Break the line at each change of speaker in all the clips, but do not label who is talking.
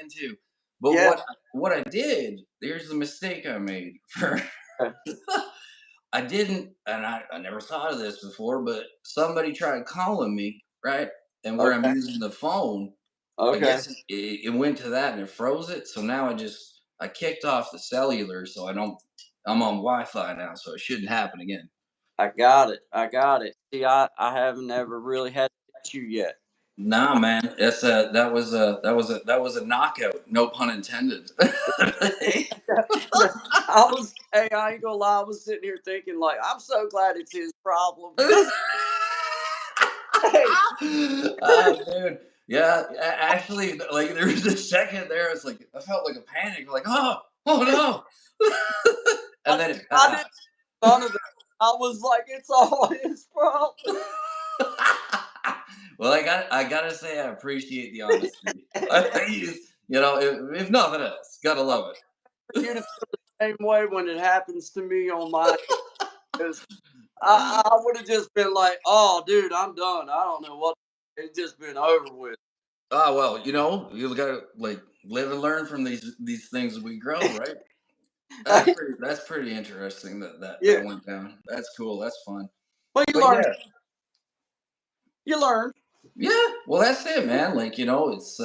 again too. But
Yeah.
what I did, here's the mistake I made. For I didn't, and I never thought of this before, but somebody tried calling me, right? And where I'm
Okay.
using the phone, I
Okay.
guess it went to that and it froze it. So now I kicked off the cellular, so I don't. I'm on Wi-Fi now, so it shouldn't happen again.
I got it. I got it. See, I haven't ever really had that issue yet.
Nah, man, that was a knockout. No pun intended.
Hey, I ain't gonna lie, I was sitting here thinking, like, I'm so glad it's his problem because, hey,
Dude, yeah, actually, like there was a second there. It's like I felt like a panic, like oh no, and then it
I didn't
passed.
none of it. I was like, it's all his problem.
Well, I gotta say I appreciate the honesty. I think you know, if nothing else, gotta love
You to
it.
feel the same way when it happens to me on my because I would have just been like, oh, dude, I'm done. I don't know what. It's just been over with.
Oh well, you know, you gotta like live and learn from these things as we grow, right? That's pretty interesting
Yeah.
that went down. That's cool. That's fun.
Well, you
But
learn.
yeah,
You learn.
yeah. Well, that's it, man. Like you know, it's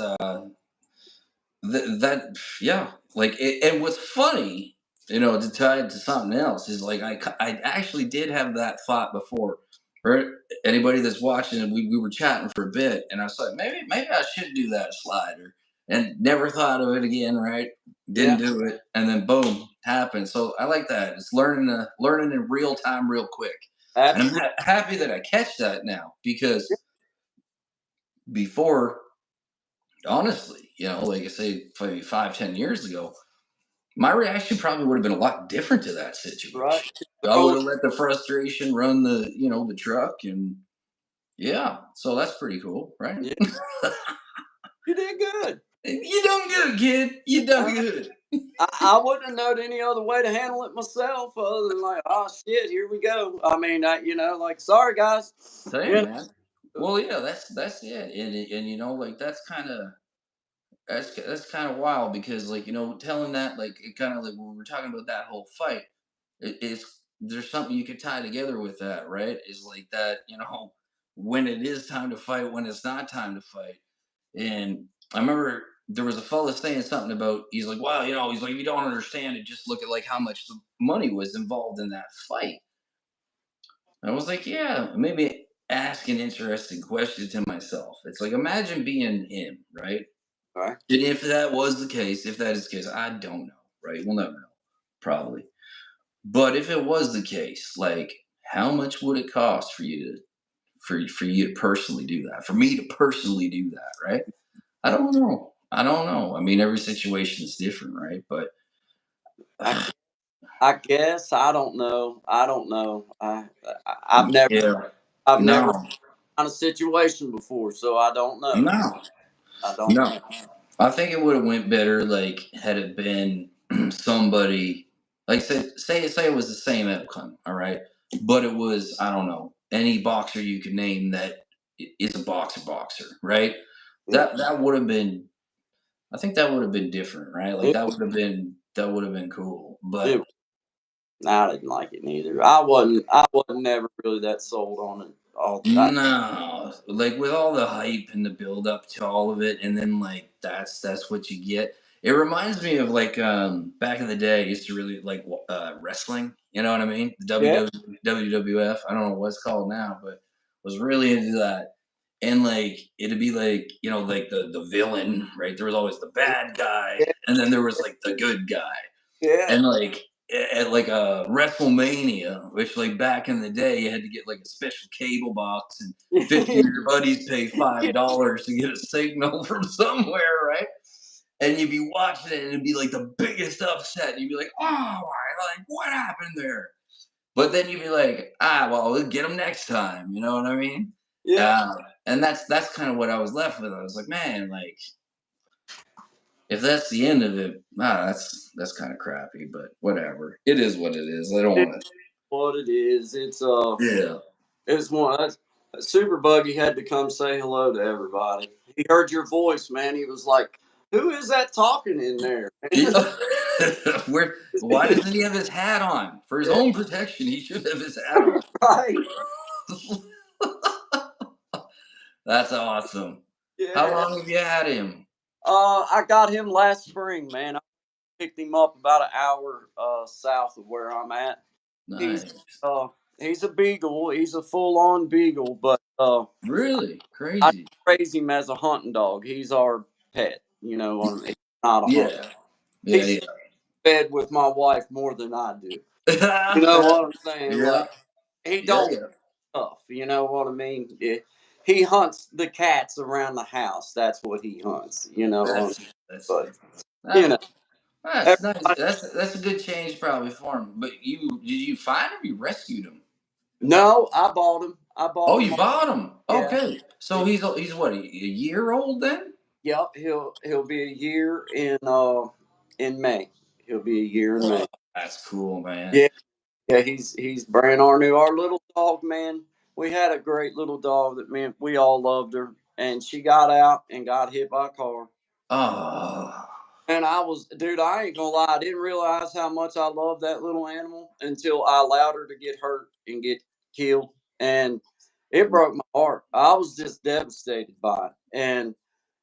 that yeah. Like and what's funny, you know, to tie it to something else is like I actually did have that thought before. For anybody that's watching, we were chatting for a bit, and I was like, maybe I should do that slider, and never thought of it again. Right? Didn't
Yeah.
do it, and then boom, happened. So I like that. It's learning in real time, real quick, and I'm
Absolutely.
happy that I catch that now because before, honestly, you know, like I say, maybe 5, 10 years ago, my reaction probably would have been a lot different to that
Right.
situation. I would
Totally.
have let the frustration run the, you know, the truck and yeah. So that's pretty cool, right?
Yeah. You did good.
You done good, kid. You done
Uh,
good.
I wouldn't have known any other way to handle it myself other than like, oh shit, here we go. I mean, like, sorry guys.
Hey,
You
man. Well, yeah, that's it, and you know, like that's kind of wild because, like, you know, telling that, like, it kind of like when we're talking about that whole fight, it's there's something you could tie together with that, right? Is like that, you know, when it is time to fight, when it's not time to fight. And I remember there was a fella saying something about he's like, wow, you know, he's like, you don't understand it. Just look at like how much the money was involved in that fight. I was like, yeah, maybe ask an interesting question to myself. It's like imagine being him, right?
right.
And if that was the case, if that is the case, I don't know, right? We'll never know, probably. But if it was the case, like, how much would it cost for you to for you to personally do that? For me to personally do that, right? I don't know. I don't know. I mean, every situation is different, right? But
I I guess I don't know. I don't know. I've never
yeah,
I've never
no,
been in a situation before, so I don't know.
no,
I don't
no.
know.
I think it would have went better, like, had it been somebody, like, say it was the same outcome, all right, but it was I don't know any boxer you could name that is a boxer, right?
Yeah.
That would have been. I think that would have been different, right? Like
It,
that would have been cool,
it,
but
I didn't like it neither. I wasn't never really that sold on it. All
no, like with all the hype and the build up to all of it, and then like that's what you get. It reminds me of like back in the day, I used to really like wrestling. You know what I mean? The
Yeah.
WWF. I don't know what it's called now, but was really into that. And like it'd be like you know like the villain, right? There was always the bad guy,
Yeah.
and then there was like the good guy.
Yeah.
And like at like a WrestleMania, which like back in the day, you had to get like a special cable box, and 50 of your buddies pay $5 to get a signal from somewhere, right? And you'd be watching it, and it'd be like the biggest upset. And you'd be like, "Oh my, like what happened there?" But then you'd be like, "Ah, well, we'll get them next time." You know what I mean?
Yeah.
Uh, and that's kind of what I was left with. I was like, "Man, like if that's the end of it, that's kind of crappy, but whatever. It is what it is. I don't
It's
want to.
what it is.
Yeah.
It's one. Super Buggy had to come say hello to everybody. He heard your voice, man. He was like, Who is that talking in there, man?
Yeah. Why doesn't he have his hat on? For his
Yeah,
own protection, he should have his hat on.
right.
That's awesome. How
Yeah.
long have you had him?
I got him last spring, man. I picked him up about an hour south of where I'm at. He's
Nice.
uh he's a beagle. He's a full on beagle, but
Really?
I
Crazy.
raise him as a hunting dog. He's our pet. You know, he's not a hunt.
Yeah. Yeah,
He's
yeah.
fed with my wife more than I do. You know
Yeah,
what I'm saying?
yeah,
Like he don't
yeah.
stuff. You know what I mean? He hunts the cats around the house. That's what he hunts. You know,
That's
but you
that,
know,
that's nice.
everybody.
That's a good change probably for him. But did you find him? You rescued him?
No, I bought him. I
Oh,
bought him.
you bought him.
Yeah.
Okay, so he's what, a year old then?
Yep. He'll be a year in May. He'll be a year in
Oh,
May.
that's cool, man.
Yeah. Yeah. He's brand our new our little dog, man. We had a great little dog that man we all loved her, and she got out and got hit by a car.
Oh,
And I was, dude, I ain't gonna lie, I didn't realize how much I loved that little animal until I allowed her to get hurt and get killed. And it broke my heart. I was just devastated by it. And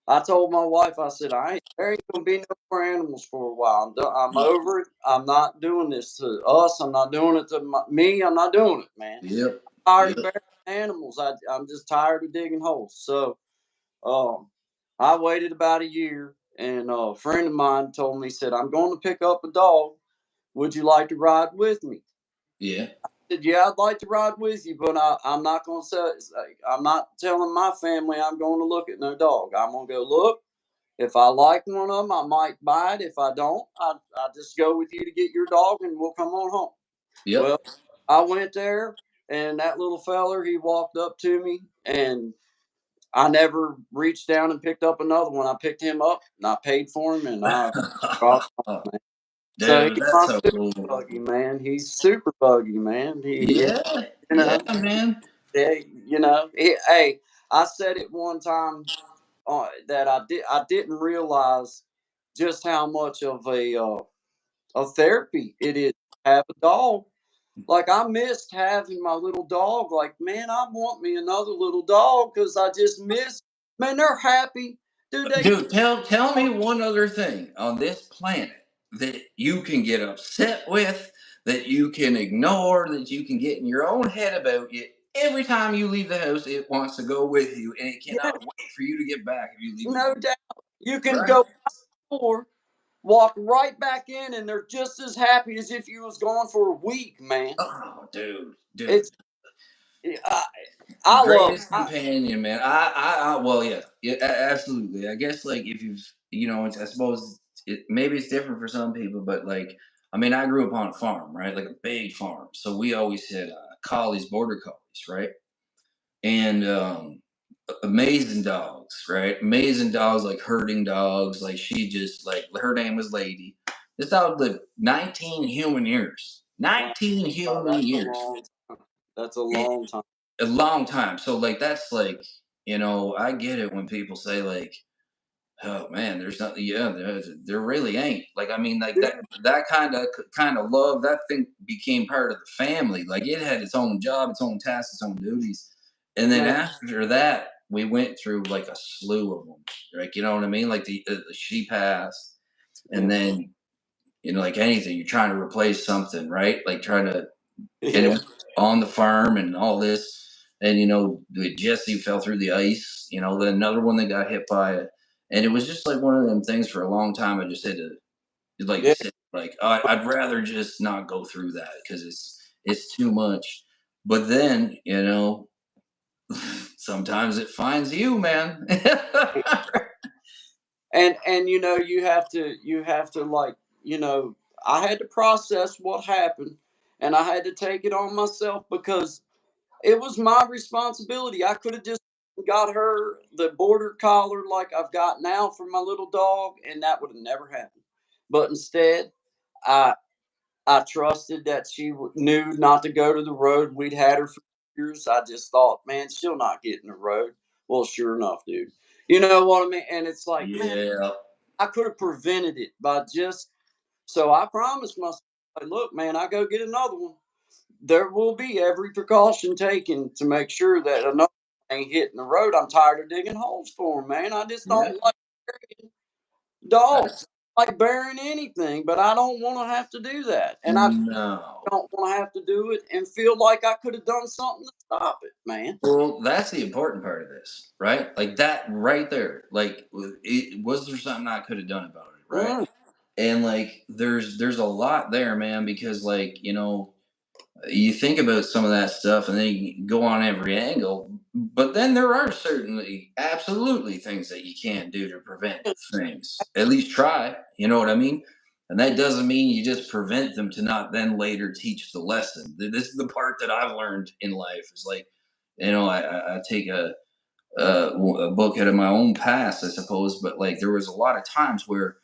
I told my wife, I said, there ain't gonna be no more animals for a while. I'm over it. I'm not doing this to us. I'm not doing it to me. I'm not doing it, man.
yep,
I'm tired
yep.
of burying animals. I'm just tired of digging holes. So um, I waited about a year, and a friend of mine told me, said, "I'm going to pick up a dog. Would you like to ride with me?"
Yeah.
I said, "Yeah, I'd like to ride with you, but I'm not going to say. I'm not telling my family I'm going to look at no dog. I'm going to go look. If I like one of them, I might buy it. If I don't, I just go with you to get your dog, and we'll come on home."
Yep.
Well, I went there, and that little feller, he walked up to me, and I never reached down and picked up another one. I picked him up and I paid for him, and I brought him home, man. So
Dude,
he's
that's
my
so
super
cool.
buggy, man. He's super buggy, man.
Yeah,
You
yeah,
know,
man.
yeah, hey, I said it one time that I didn't realize just how much of therapy it is to have a dog. Like I missed having my little dog. Like, man, I want me another little dog because I just miss. Man, they're happy, dude. They
Dude, tell me one other thing on this planet that you can get upset with, that you can ignore, that you can get in your own head about. It every time you leave the house, it wants to go with you, and it
yeah,
cannot wait for you to get back if you leave it
no
alone.
doubt. You can
Right?
go or walk right back in, and they're just as happy as if you was gone for a week, man.
Oh, dude,
It's I, I love.
greatest companion, man. Well, yeah, yeah, absolutely. I guess like if I suppose maybe it's different for some people, but like, I mean, I grew up on a farm, right? Like a big farm, so we always had collies, border collies, right? And amazing dogs, right? Amazing dogs, like herding dogs. Like she just like her name was Lady. This dog lived 19 human years.
Wow,
19 human
that's a
years.
long. That's a long time.
A long time. So like that's like, I get it when people say like, oh man, there's nothing. Yeah, there really ain't. Like I mean, like that
Dude,
that kind of love, that thing became part of the family. Like it had its own job, its own tasks, its own duties. And then
man,
after that, we went through like a slew of them. Like you know what I mean? Like she passed, and
yeah,
then like anything, you're trying to replace something, right? Like trying to and it
yeah,
was on the farm and all this. And Jesse fell through the ice. Then another one that got hit by it, and it was just like one of them things for a long time. I just had to, like you
yeah.
said, like I'd rather just not go through that because it's too much. But then sometimes it finds you, man.
And you have to like I had to process what happened, and I had to take it on myself because it was my responsibility. I could have just got her the border collar like I've got now for my little dog, and that would have never happened. But instead, I I trusted that she knew not to go to the road. We'd had her for years. I just thought, man, she'll not get in the road. Well, sure enough, dude. You know what I mean? And it's like, man,
Yeah,
I could have prevented it by just so I promised myself, like, look, man, I go get another one. There will be every precaution taken to make sure that another ain't hitting the road. I'm tired of digging holes for them, man. I just
Yeah.
don't like burying dogs.
That's
I like burying anything, but I don't want to have to do that. And I
no.
don't want to have to do it and feel like I could have done something to stop it, man.
Well, that's the important part of this, right? Like that right there. Like, was there something I could have done about it, right?
Mm,
And like, there's a lot there, man, because like, you think about some of that stuff and then you go on every angle, but then there are certainly absolutely things that you can't do to prevent things. At least try, you know what I mean? And that doesn't mean you just prevent them to not then later teach the lesson. This is the part that I've learned in life is like, I take a book out of my own past, I suppose, but like there was a lot of times where,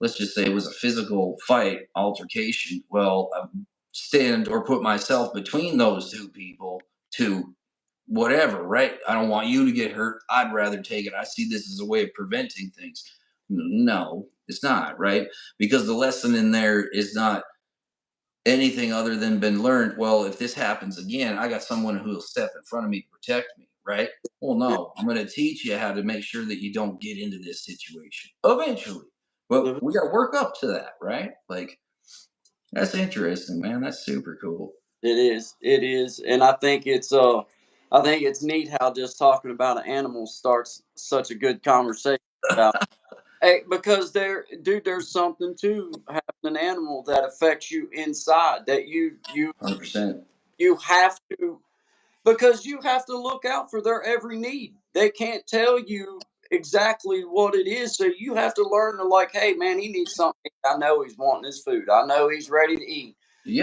let's just say it was a physical fight, altercation. Well, I stand or put myself between those two people to whatever, right? I don't want you to get hurt. I'd rather take it. I see this as a way of preventing things. No, it's not, right? Because the lesson in there is not anything other than been learned. Well, if this happens again, I got someone who will step in front of me to protect me, right? Well,
yeah,
no, I'm going to teach you how to make sure that you don't get into this situation eventually. But we got to work up to that, right? Like, that's interesting, man. That's super cool.
it is. It is. And I think it's neat how just talking about an animal starts such a good conversation about hey, because dude, there's something to having an animal that affects you inside that you
100%.
you have to because you have to look out for their every need. They can't tell you exactly what it is, so you have to learn to like, hey man, he needs something. I know he's wanting his food. I know he's ready to eat,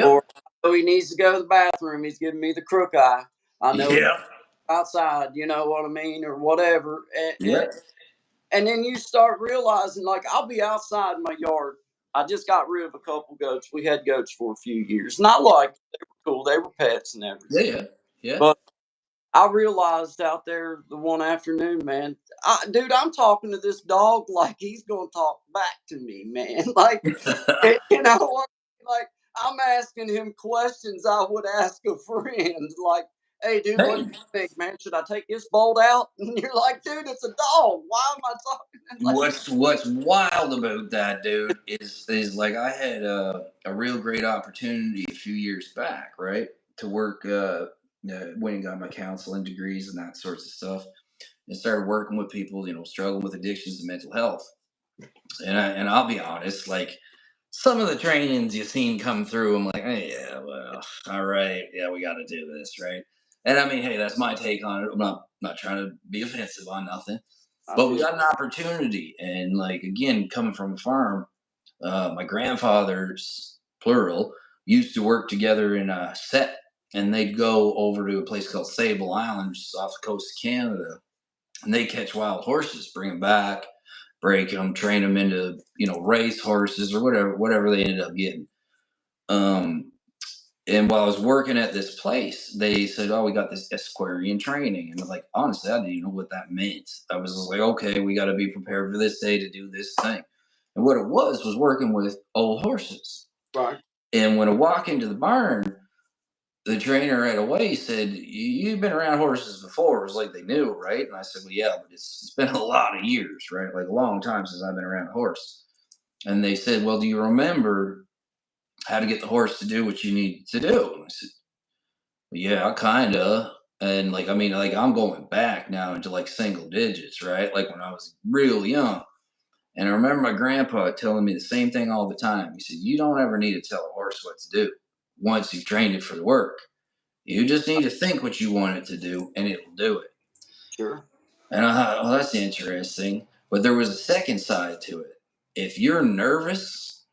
or
Yep.
I know he needs to go to the bathroom. He's giving me the crook eye. I know he's
Yep.
outside. You know what I mean, or whatever.
Yep.
And then you start realizing, like, I'll be outside in my yard. I just got rid of a couple goats. We had goats for a few years, and I liked they were cool. They were pets and
Yeah.
everything.
Yeah. Yeah.
But I realized out there the one afternoon, man, dude, I'm talking to this dog like he's gonna talk back to me, man. Like, you know what? Like, I'm asking him questions I would ask a friend. Like, hey, dude, what do
Hey,
you think, man? Should I take this bolt out? And you're like, dude, it's a dog. Why am I talking? Like,
what's wild about that, dude, is like I had a real great opportunity a few years back, right, to work. Went and got my counseling degrees and that sorts of stuff, and started working with people, struggling with addictions and mental health. And I'll be honest, like some of the trainings you seen come through, I'm like, hey, yeah, well, all right, yeah, we got to do this, right? And I mean, hey, that's my take on it. I'm not trying to be offensive on nothing,
I
but we
feel
got an opportunity, and like again, coming from a farm, my grandfathers, plural, used to work together in a set, and they'd go over to a place called Sable Island, which is off the coast of Canada, and they catch wild horses, bring them back, break them, train them into race horses or whatever they ended up getting. Um, and while I was working at this place, they said, "Oh, we got this equestrian training," and I'm like, honestly, I didn't even know what that meant. I was just like, "Okay, we got to be prepared for this day to do this thing." And what it was working with old horses.
right.
And when I walk into the barn, the trainer right away said, "You've been around horses before." It was like they knew, right? And I said, "Well, yeah, but it's been a lot of years, right? Like a long time since I've been around a horse." And they said, "Well, do you remember how to get the horse to do what you need to do?" And I said, "Well, yeah, kinda." And like, I mean, like I'm going back now into like single digits, right? Like when I was real young. And I remember my grandpa telling me the same thing all the time. He said, "You don't ever need to tell a horse what to do once you've trained it for the work. You just need to think what you want it to do, and it will do it."
Sure.
And I thought, well, that's interesting. But there was a second side to it. If you're nervous,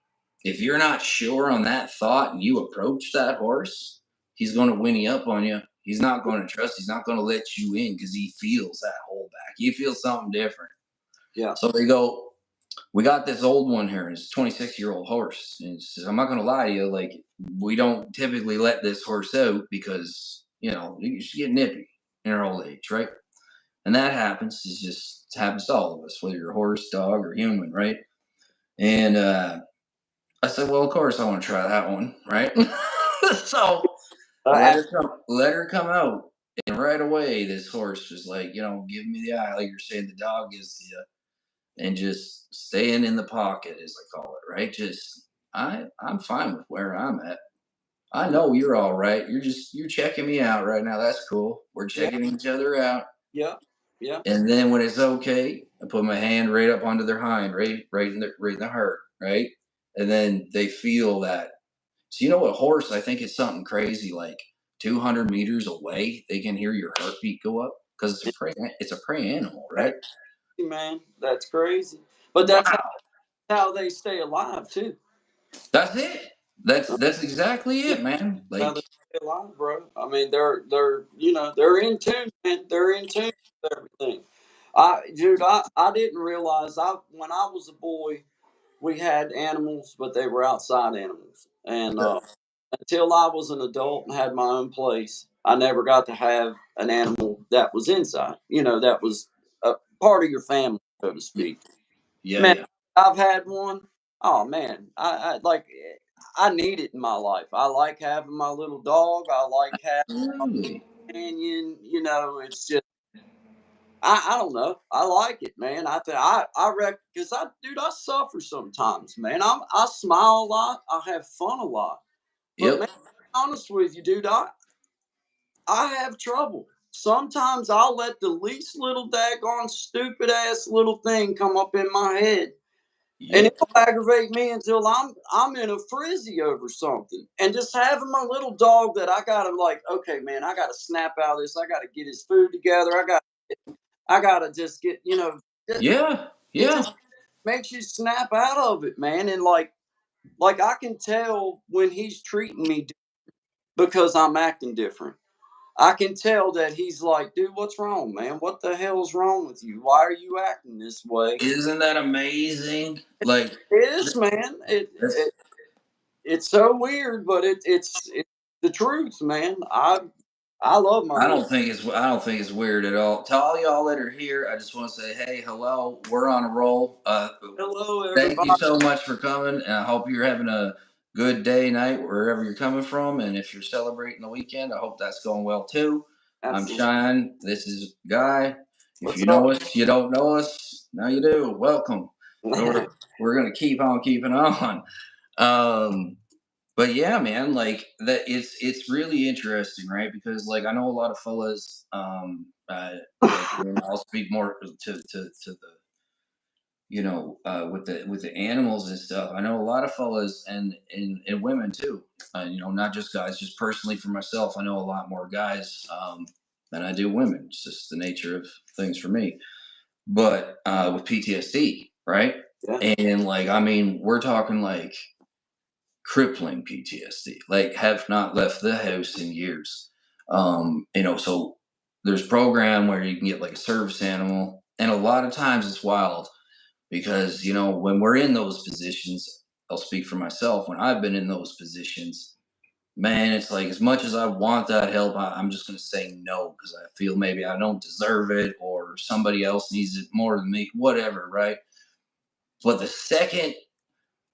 if you're not sure on that thought and you approach that horse, he's going to whinny up on you. He's not going to trust. He's not going to let you in because he feels that holdback. He feels something different.
Yeah.
So they go, "We got this old one here, and it's a 26-year-old horse." And he says, "I'm not going to lie to you. Like, we don't typically let this horse out because, you should get nippy in our old age, right?" And that happens. It happens to all of us, whether you're a horse, dog, or human, right? And I said, well, of course I want to try that one, right? So
Uh,
let her come out. And right away, this horse was like, giving me the eye, like you're saying, the dog is the, and just staying in the pocket, as I call it, right? Just, I'm fine with where I'm at. I know you're all right. You're checking me out right now. That's cool. We're
yeah,
checking each other out.
yeah, yeah.
And then when it's okay, I put my hand right up onto their hind, right in the heart, right? And then they feel that. So you know what, horse? I think it's something crazy. Like 200 meters away, they can hear your heartbeat go up because it's a prey. It's a prey animal,
Crazy,
right?
man. That's crazy. But that's
Wow,
how they stay alive too.
that's it. That's exactly
Yeah,
it, man.
how
Like,
they stay alive, bro. I mean, they're they're in tune, man. They're in tune with everything. I didn't realize I when I was a boy we had animals, but they were outside animals, and until I was an adult and had my own place, I never got to have an animal that was inside. That was a part of your family, so to
yeah,
speak.
yeah,
Man,
yeah.
I've had one. Oh man, I like. I need it in my life. I like having my little dog. I like having my
Absolutely.
companion. It's just I don't know. I like it, man. I reckon because I suffer sometimes, man. I smile a lot. I have fun a lot, but man,
Yep.
honest with you, dude, I have trouble. Sometimes I'll let the least little daggone stupid ass little thing come up in my head, and
Yep.
it'll aggravate me until I'm in a frizzy over something. And just having my little dog that I gotta like, okay, man, I gotta snap out of this. I gotta get his food together. I gotta just get,
Yeah.
it
Yeah.
just makes you snap out of it, man. And like I can tell when he's treating me because I'm acting different. I can tell that he's like, dude, what's wrong, man? What the hell's wrong with you? Why are you acting this way?
Isn't that amazing? Like,
It is, man.
that's
It's so weird, but it's the truth, man. I love my little.
I don't think it's weird at all. To all y'all that are here, I just want to say, hey, hello. We're on a roll.
Hello,
Thank you
everybody.
so much for coming, and I hope you're having a good day, night, wherever you're coming from. And if you're celebrating the weekend, I hope that's going well too. I'm
Absolutely.
Shine. This is Guy. If
What's
you
up?
know us, you don't know us. Now you do. Welcome. We're gonna keep on keeping on. Um, but yeah, man, like that it's really interesting, right? Because like I know a lot of fellas, like I'll speak more to the with the animals and stuff. I know a lot of fellas and women too. Not just guys. Just personally for myself, I know a lot more guys than I do women. It's just the nature of things for me. But with PTSD, right?
Yeah.
And like, I mean, we're talking like crippling PTSD, like have not left the house in years. So there's program where you can get like a service animal, and a lot of times it's wild because when we're in those positions, I'll speak for myself. When I've been in those positions, man, it's like as much as I want that help, I'm just going to say no because I feel maybe I don't deserve it or somebody else needs it more than me, whatever, right? But the second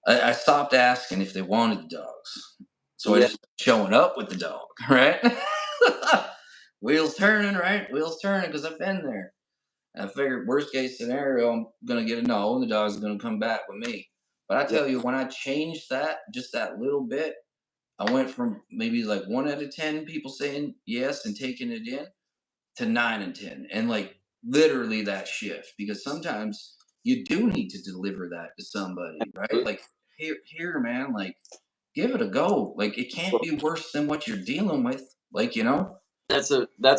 I stopped asking if they wanted the dogs. So I
Yeah.
just showing up with the dog, right? Wheels turning, right? Wheels turning because I've been there. And I figured worst case scenario, I'm gonna get a no, and the dog's gonna come back with me. But I
Yeah.
tell you, when I changed that, just that little bit, I went from maybe like 1 out of 10 people saying yes and taking it in to 9 and 10, and like literally that shift because sometimes you do need to deliver that to somebody, right? Like here, man, like give it a go. Like it can't be worse than what you're dealing with.
That's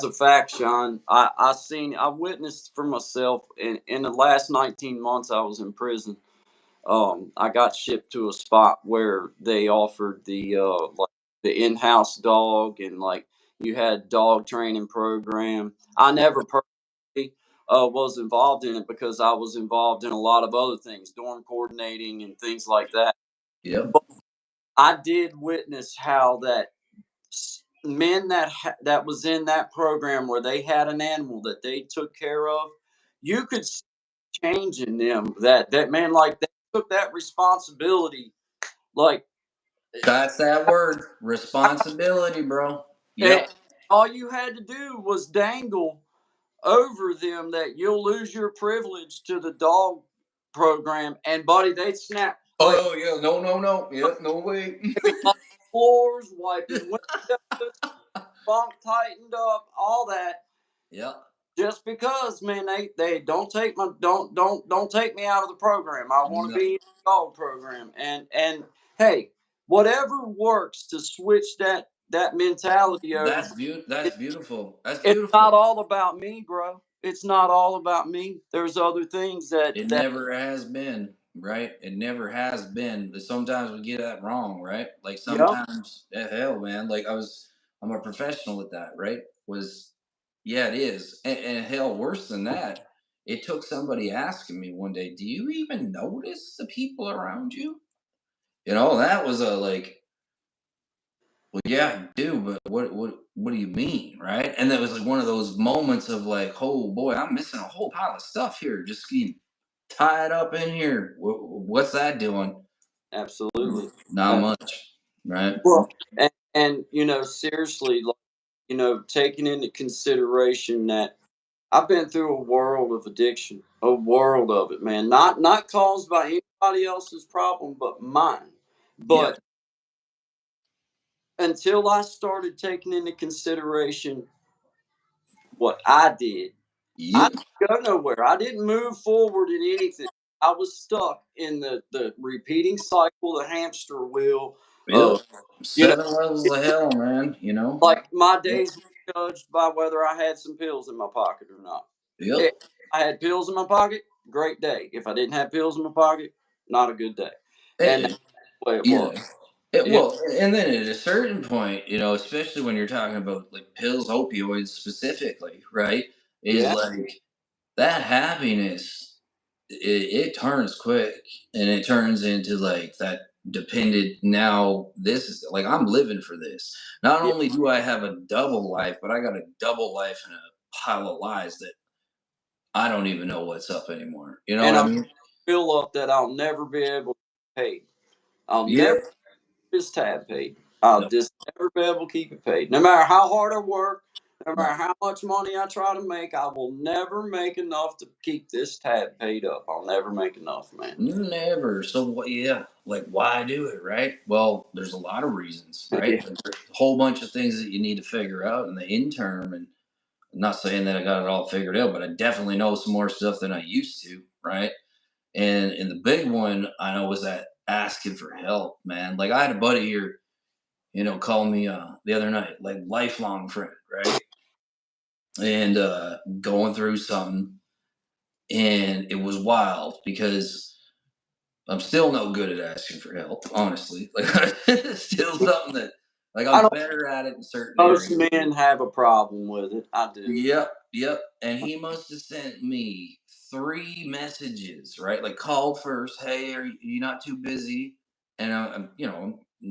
a fact, Sean. I witnessed for myself in the last 19 months I was in prison. I got shipped to a spot where they offered the in-house dog, and like you had dog training program. I never personally was involved in it because I was involved in a lot of other things, dorm coordinating and things like that.
Yep.
But I did witness how that men that was in that program where they had an animal that they took care of, you could see change in them. That man like that took that responsibility, like,
That's that word, responsibility, bro.
and
Yep.
all you had to do was dangle over them that you'll lose your privilege to the dog program, and buddy, they'd snap. Like,
Oh yeah, no, no, no. Yep, no way.
they'd be on floors, wiping windows, bunk tightened up, all that.
Yep.
Just because, man, they don't take me out of the program. I want to
No,
be in the dog program, and hey, whatever works to switch that mentality over.
that's beautiful. That's
It's not
beautiful.
all about me, bro. It's not all about me. There's other things that
It never has been, right? It never has been. But sometimes we get that wrong, right? Like
yeah,
sometimes, hell, man. I'm a professional at that, right? Yeah, it is. And hell, worse than that, it took somebody asking me one day, "Do you even notice the people around you?" That was a like, well, yeah, I do, but what do you mean, right? And that was like one of those moments of like, oh boy, I'm missing a whole pile of stuff here, just getting tied up in here. What's that doing?
absolutely.
Not much, right?
Well, and seriously, like, taking into consideration that I've been through a world of addiction, a world of it, man. Not caused by anybody else's problem, but mine.
Yep.
But until I started taking into consideration what I did, I
Yep.
didn't go nowhere. I didn't move forward in anything. I was stuck in the repeating cycle, the hamster wheel
Yep.
of, you know,
7 levels of hell, man.
like my
Yep.
days were judged by whether I had some pills in my pocket or not. If
Yep.
I had pills in my pocket, great day. If I didn't have pills in my pocket, not a good day. And
Eh,
that's the way it
yeah.
was. Yeah,
Well, and then at a certain point, especially when you're talking about like pills, opioids specifically, right? Is
yeah,
like that happiness, it turns quick and it turns into like that dependent. Now this is like I'm living for this. Not
yeah.
only do I have a double life, but I got a double life and a pile of lies that I don't even know what's up anymore. You know
And
what I
I'm
mean?
fill up that I'll never be able to pay. I'll never
Yep.
get this tab paid. I'll
No.
just never be able to keep it paid. No matter how hard I work, no
No.
matter how much money I try to make, I will never make enough to keep this tab paid up. I'll never make enough, man.
Never. So what? Yeah. Like, why do it? Right. Well, there's a lot of reasons, right?
Yeah,
There's a whole bunch of things that you need to figure out in the interim. And I'm not saying that I got it all figured out, but I definitely know some more stuff than I used to, right? And the big one I know was that asking for help, man. Like I had a buddy here, call me the other night, like lifelong friend, right? And going through something, and it was wild because I'm still no good at asking for help, honestly. Like it's still something that like
I
I'm
don't.
better at it in certain
Most
areas.
men have a problem with it. I do.
Yep, yep. And he must have sent me 3 messages, right? Like called first, hey, are you not too busy? And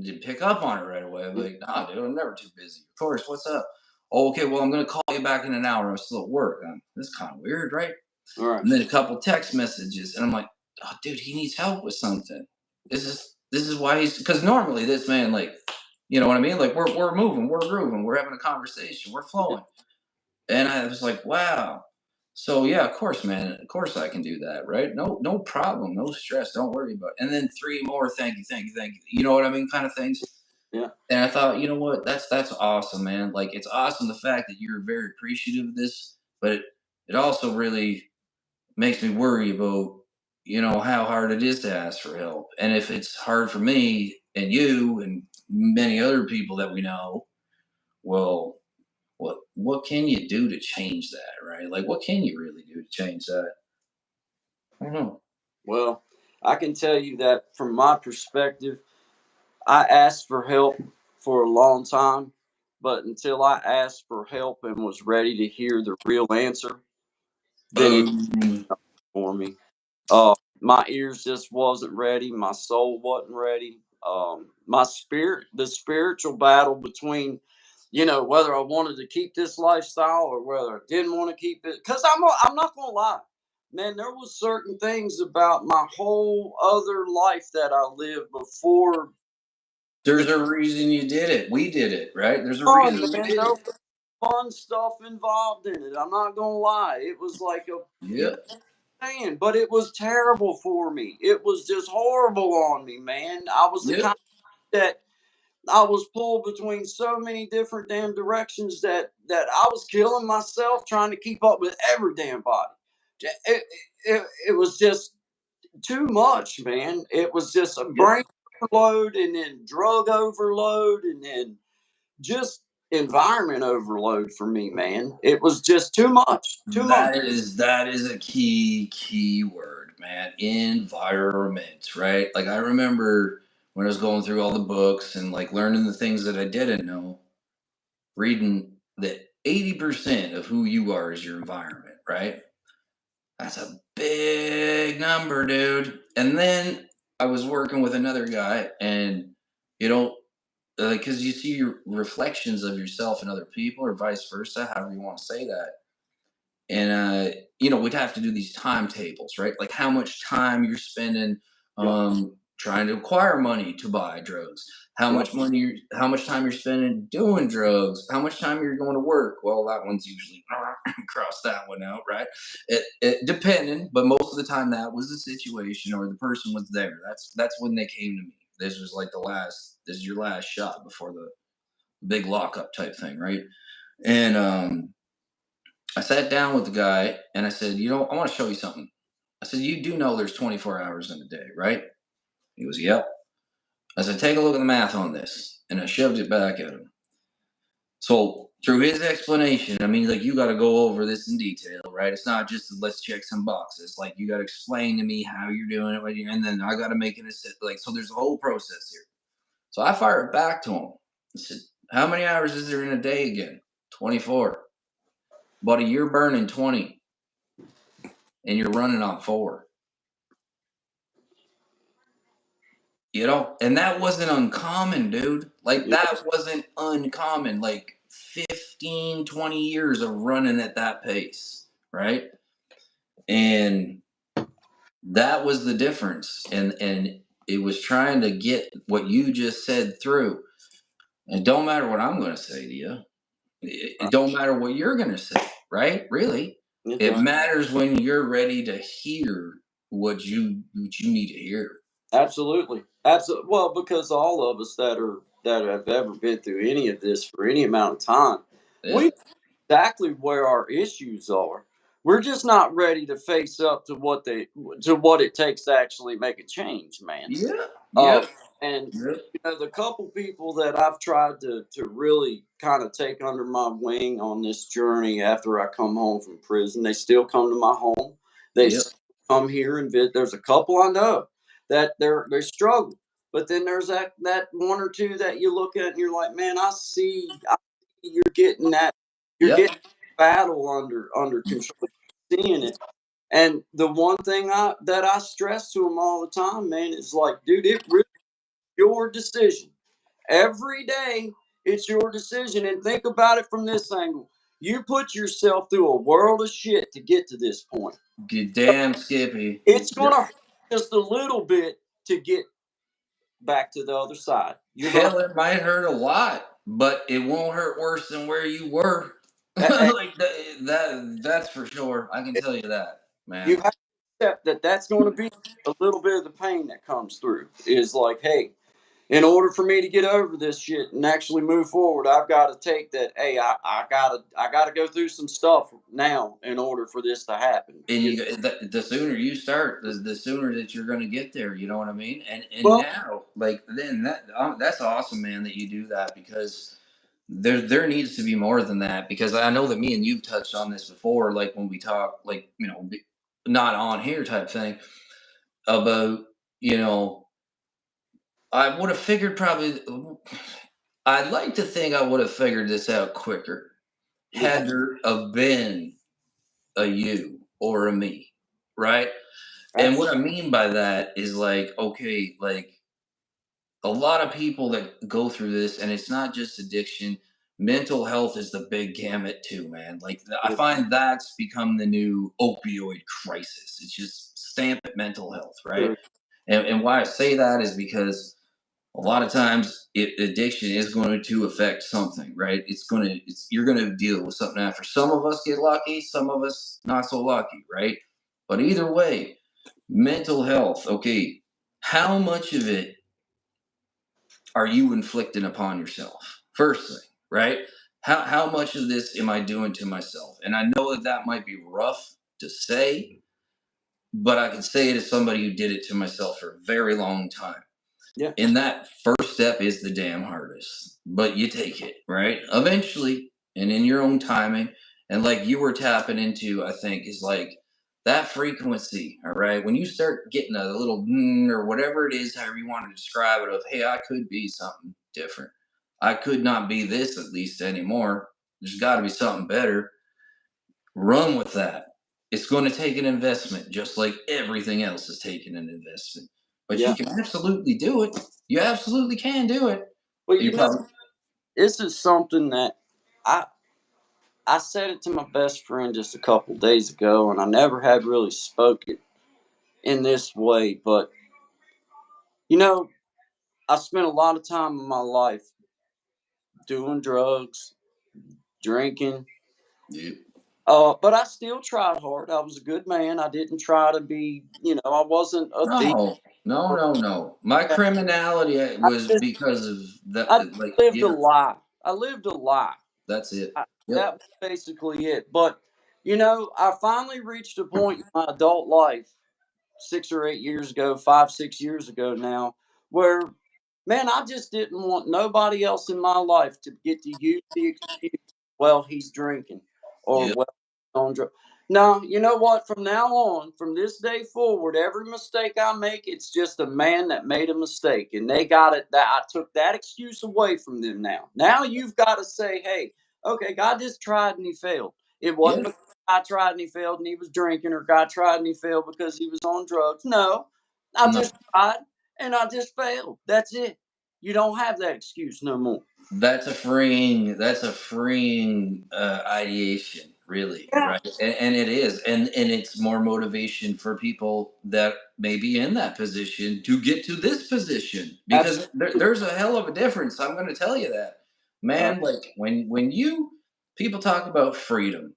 didn't pick up on it right away. I'm like, nah, dude, I'm never too busy. Of course, what's up? Oh, okay, well, I'm gonna call you back in an hour. I'm still at work. This is kind of weird, right?
All right.
And then a couple text messages, and I'm like, oh, dude, he needs help with something. This is why he's because normally this man, like, you know what I mean? Like we're moving, we're grooving, we're having a conversation, we're flowing. And I was like, wow. So yeah, of course, man. Of course I can do that, right? No problem, no stress. Don't worry about it. And then 3 more, thank you, thank you, thank you. You know what I mean? Kind of things.
Yeah.
And I thought, you know what? That's awesome, man. Like it's awesome the fact that you're very appreciative of this, but it also really makes me worry about, how hard it is to ask for help. And if it's hard for me and you and many other people that we know, well, what can you do to change that, right? Like what can you really do to change that? I don't know.
Well, I can tell you that from my perspective, I asked for help for a long time, but until I asked for help and was ready to hear the real answer, then it
Um,
for me. My ears just wasn't ready. My soul wasn't ready. My spirit, the spiritual battle between, whether I wanted to keep this lifestyle or whether I didn't want to keep it. Because I'm not gonna lie. man, there was certain things about my whole other life that I lived before the
There's a reason you did it. We did it, right? There's a
fun,
reason we
man.
did
There
it.
was fun stuff involved in it. I'm not gonna lie. It was like a you
Yep.
saying, but it was terrible for me. It was just horrible on me, man. I was the kind
Yep.
that I was pulled between so many different damn directions that I was killing myself trying to keep up with every damn body. It was just too much, man. It was just a
Yep.
brain overload and then drug overload and then just environment overload for me, man. It was just too much. Too much.
That is a key word, man. Environment, right? Like I remember when I was going through all the books and like learning the things that I didn't know, reading that 80% of who you are is your environment, right? That's a big number, dude. And then I was working with another guy, and you know, because you see your reflections of yourself in other people, or vice versa, however you want to say that. And we'd have to do these timetables, right? Like how much time you're spending
Yep.
trying to acquire money to buy drugs,
Yep.
how much time you're spending doing drugs, how much time you're going to work. Well, that one's usually cross that one out, right? It depending, but most of the time that was the situation or the person was there. That's when they came to me. This was like this is your last shot before the big lockup type thing, right? And I sat down with the guy and I said, I want to show you something. I said, you do know there's 24 hours in a day, right? He goes, yep. I said, take a look at the math on this. And I shoved it back at him. So through his explanation, I mean, like you got to go over this in detail, right? It's not just let's check some boxes. Like you got to explain to me how you're doing it, and then I got to make an assist. Like so, there's a whole process here. So I fired back to him. I said, how many hours is there in a day again? 24. Buddy, you're burning 20 and you're running on 4. And that wasn't uncommon, dude. Like
Yep.
that wasn't uncommon. Like 15, 20 years of running at that pace, right? And that was the difference. And it was trying to get what you just said through. And it don't matter what I'm going to say to you. It don't matter what you're going to say, right? Really.
It
It
does.
matters when you're ready to hear what you need to hear.
Absolutely. Absolutely. Well, because all of us that have ever been through any of this for any amount of time, we
Yeah.
know exactly where our issues are. We're just not ready to face up to what it takes to actually make a change, man.
Yeah.
Uh,
Yep.
and
Yep.
the couple people that I've tried to really kind of take under my wing on this journey after I come home from prison, they still come to my home. They
Yep.
s- come here and visit. There's a couple I know that they struggle, but then there's that one or two that you look at and you're like, man, I see you're getting you're
Yep.
getting battle under control, seeing it. And the one thing I stress to them all the time, man, is like, dude, it really your decision. Every day, it's your decision. And think about it from this angle. You put yourself through a world of shit to get to this point.
Good damn Skippy.
It's
Yep.
going to hurt just a little bit to get back to the other side. You're going
Hell, it might hurt a lot, but it won't hurt worse than where you were.
to,
Like that's for sure. I can tell you that,
you
man.
have to accept that that's going to be a little bit of the pain that comes through. Is like, hey, in order for me to get over this shit and actually move forward, I've got to take that. Hey, I gotta go through some stuff now in order for this to happen.
And the sooner you start, the sooner that you're going to get there. You know what I mean? And
Well,
now, like then that's awesome, man, that you do that because there needs to be more than that because I know that me and you've touched on this before, like when we talk, like not on here type thing about you know I would have figured probably. I'd like to think I would have figured this out quicker
yeah,
had there have been a you or a me, right? And what I
absolutely.
mean by that is like, okay, like a lot of people that go through this, and it's not just addiction. mental health is the big gamut too, man. Like I
Yeah,
find that's become the new opioid crisis. It's just stamp at mental health, right?
true.
And why I say that is because a lot of times addiction is going to affect something, right? You're going to deal with something after. Some of us get lucky, some of us not so lucky, right? But either way, mental health, okay, how much of it are you inflicting upon yourself? First thing, right? How much of this am I doing to myself? And I know that that might be rough to say, but I can say it as somebody who did it to myself for a very long time.
Yeah,
And that first step is the damn hardest, but you take it, right? Eventually, and in your own timing. And like you were tapping into, I think, is like that frequency, all right? When you start getting a little or whatever it is, however you want to describe it, of, hey, I could be something different. I could not be this at least anymore. There's got to be something better. Run with that. It's going to take an investment, just like everything else is taking an investment. But you
yeah.
can absolutely do it. You absolutely can do it.
Well,
You probably
this is something that I I said it to my best friend just a couple days ago, and I never had really spoken in this way. But you know, I spent a lot of time in my life doing drugs, drinking.
yeah.
But I still tried hard. I was a good man. I didn't try to be, I wasn't a thief.
No, no,
Or
no, no. My criminality
I
was
just,
because of
I
that. Like,
lived a
yeah,
lie. I lived a lie.
that's it.
That
Yep.
was basically it. But I finally reached a point in my adult life 6 or 8 years ago, 5, 6 years ago now, where man, I just didn't want nobody else in my life to get to use the excuse, well, he's drinking or
Yep.
well, he's on drugs. No, you know what? From now on, from this day forward, every mistake I make, it's just a man that made a mistake. And they got it that I took that excuse away from them now. Now you've got to say, hey, okay, God just tried and he failed. It wasn't
Yep.
because I tried and he failed and he was drinking, or God tried and he failed because he was on drugs. No, I
No.
just tried and I just failed. That's it. You don't have that excuse no more.
That's a freeing ideation, really,
Yeah,
right? And it is, and it's more motivation for people that may be in that position to get to this position, because
absolutely.
there's a hell of a difference. I'm going to tell you that,
Uh,
man. Like when you people talk about freedom,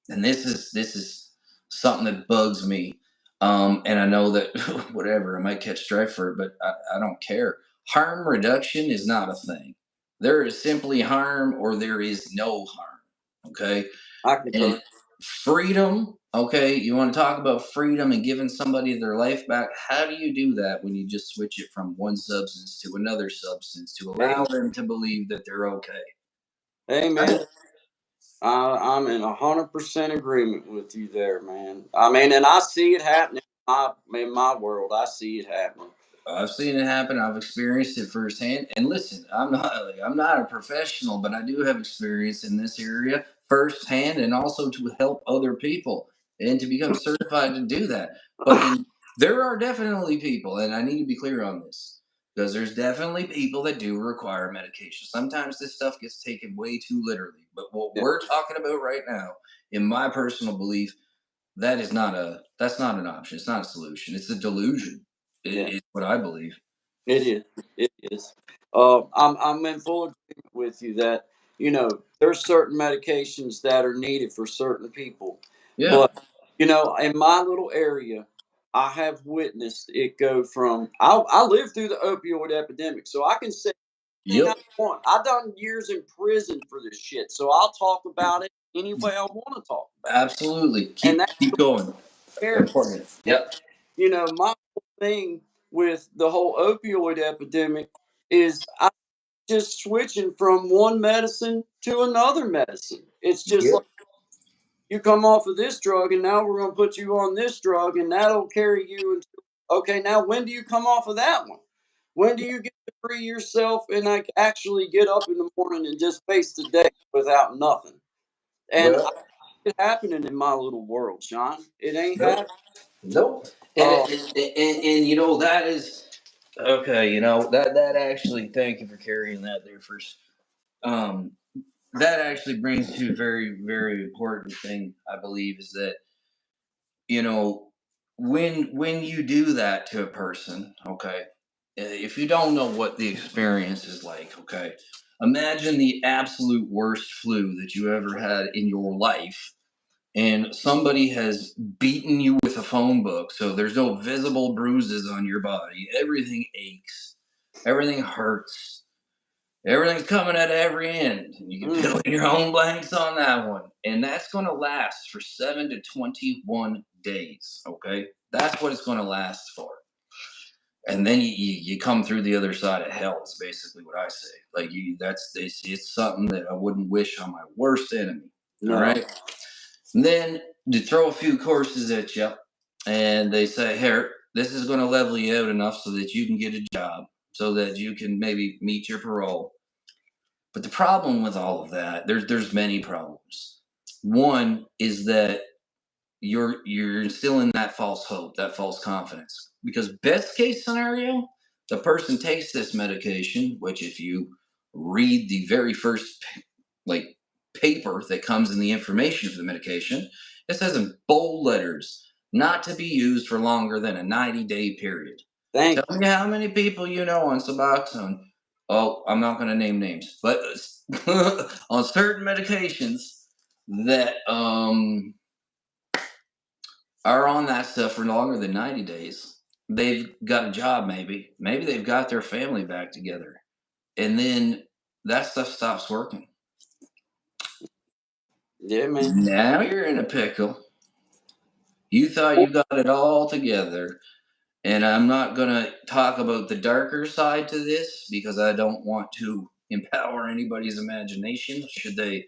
and this is something that bugs me. And I know that whatever, I might catch strife for it, but I don't care. Harm reduction is not a thing. There is simply harm or there is no harm. Okay.
I
And
concur.
freedom, okay, you want to talk about freedom and giving somebody their life back. How do you do that when you just switch it from one substance to another substance to allow
Amen.
them to believe that they're okay?
Amen. I'm in 100% agreement with you there, man. I mean, and I see it happening in my world. I see it happening.
I've seen it happen. I've experienced it firsthand. And listen, I'm not a professional, but I do have experience in this area firsthand, and also to help other people and to become certified to do that. But there are definitely people, and I need to be clear on this, because there's definitely people that do require medication. Sometimes this stuff gets taken way too literally. But what
Yeah,
we're talking about right now, in my personal belief, that's not an option. It's not a solution. It's a delusion.
yeah.
It's what I believe.
It is. It is. I'm in full agreement with you that there's certain medications that are needed for certain people,
Yeah.
but in my little area, I have witnessed it go from. I lived through the opioid epidemic, so I can say anything I
Yep.
want. I've done years in prison for this shit, so I'll talk about it any way I want to talk about it,
Absolutely.
and
Keep going.
that's
Important.
and,
Yep.
my whole thing with the whole opioid epidemic is I just switching from one medicine to another medicine. It's just like
Yep.
you come off of this drug and now we're going to put you on this drug and that'll carry you until, okay, now when do you come off of that one? When do you get to free yourself and like actually get up in the morning and just face the day without nothing? And I
Well,
see it happening in my little world, Sean. It ain't
nope.
happening.
Nope. And,
Oh,
and that is okay. That actually, thank you for carrying that there first. um, that actually brings to a very, very important thing, I believe, is that, you know, when you do that to a person, okay, if you don't know what the experience is like, okay, imagine the absolute worst flu that you ever had in your life, and somebody has beaten you with a phone book, so there's no visible bruises on your body, everything aches, everything hurts, everything's coming at every end, and you can
Mm,
fill in your own blanks on that one. And that's going to last for 7 to 21 days. Okay. That's what it's going to last for. And then you come through the other side of hell, is basically what I say. Like, it's something that I wouldn't wish on my worst enemy. All
no.
right. And then to throw a few courses at you, and they say, here, this is going to level you out enough so that you can get a job, so that you can maybe meet your parole. But the problem with all of that, there's many problems. One is that you're instilling that false hope, that false confidence. Because best case scenario, the person takes this medication, which if you read the very first like paper that comes in the information for the medication, it says in bold letters, not to be used for longer than a 90-day period. Tell
Thank you.
me how many people you know on Suboxone. Oh, I'm not going to name names, but on certain medications that are on that stuff for longer than 90 days, they've got a job, maybe they've got their family back together, and then that stuff stops working.
Yeah, man.
Now you're in a pickle. You thought you got it all together. And I'm not going to talk about the darker side to this because I don't want to empower anybody's imagination should they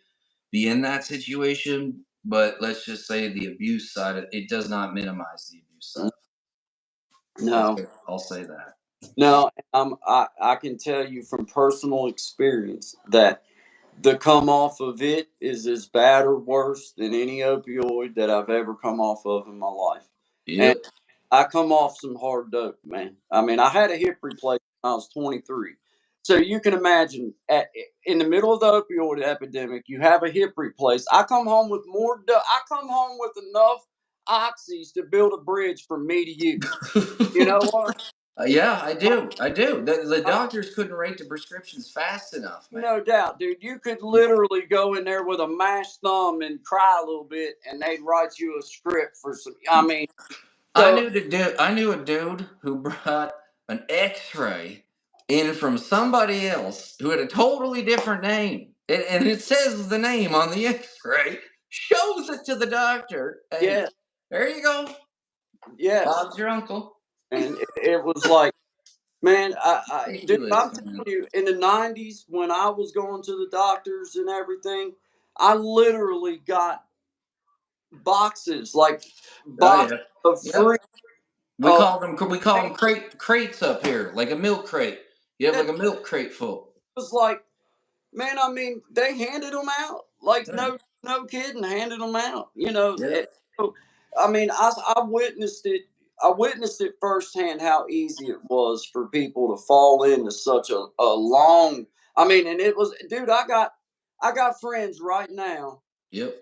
be in that situation. But let's just say the abuse side, it does not minimize the abuse side.
No,
I'll say that.
no. I can tell you from personal experience that the come off of it is as bad or worse than any opioid that I've ever come off of in my life. And
Yep.
I come off some hard dope, man. I mean, I had a hip replacement when I was 23. So you can imagine in the middle of the opioid epidemic, you have a hip replaced. I come home with more dope. I come home with enough oxys to build a bridge from me to you. You know what?
Yeah, I
Uh,
do. I do. The
uh,
doctors couldn't write the prescriptions fast enough, man.
No doubt, dude. You could literally go in there with a mashed thumb and cry a little bit, and they'd write you a script for some. I mean, so
I knew a dude who brought an X-ray in from somebody else who had a totally different name, and it says the name on the X-ray. Shows it to the doctor. Hey,
yeah,
there you go.
yes,
Bob's your uncle.
and it was like, man, dude,
Ridiculous,
I'm
man.
telling you, in the '90s when I was going to the doctors and everything, I literally got boxes, like
Oh
boxes
yeah.
of
Yep.
free. Uh,
We call them crates up here, like a milk crate. You have
it
like a milk crate full.
was like, man, I mean, they handed them out. Like,
Yeah.
no kidding, handed them out. You know,
Yep.
so, I mean, I witnessed it. I witnessed it firsthand how easy it was for people to fall into such a long. I mean, and it was, dude. I got friends right now.
Yep.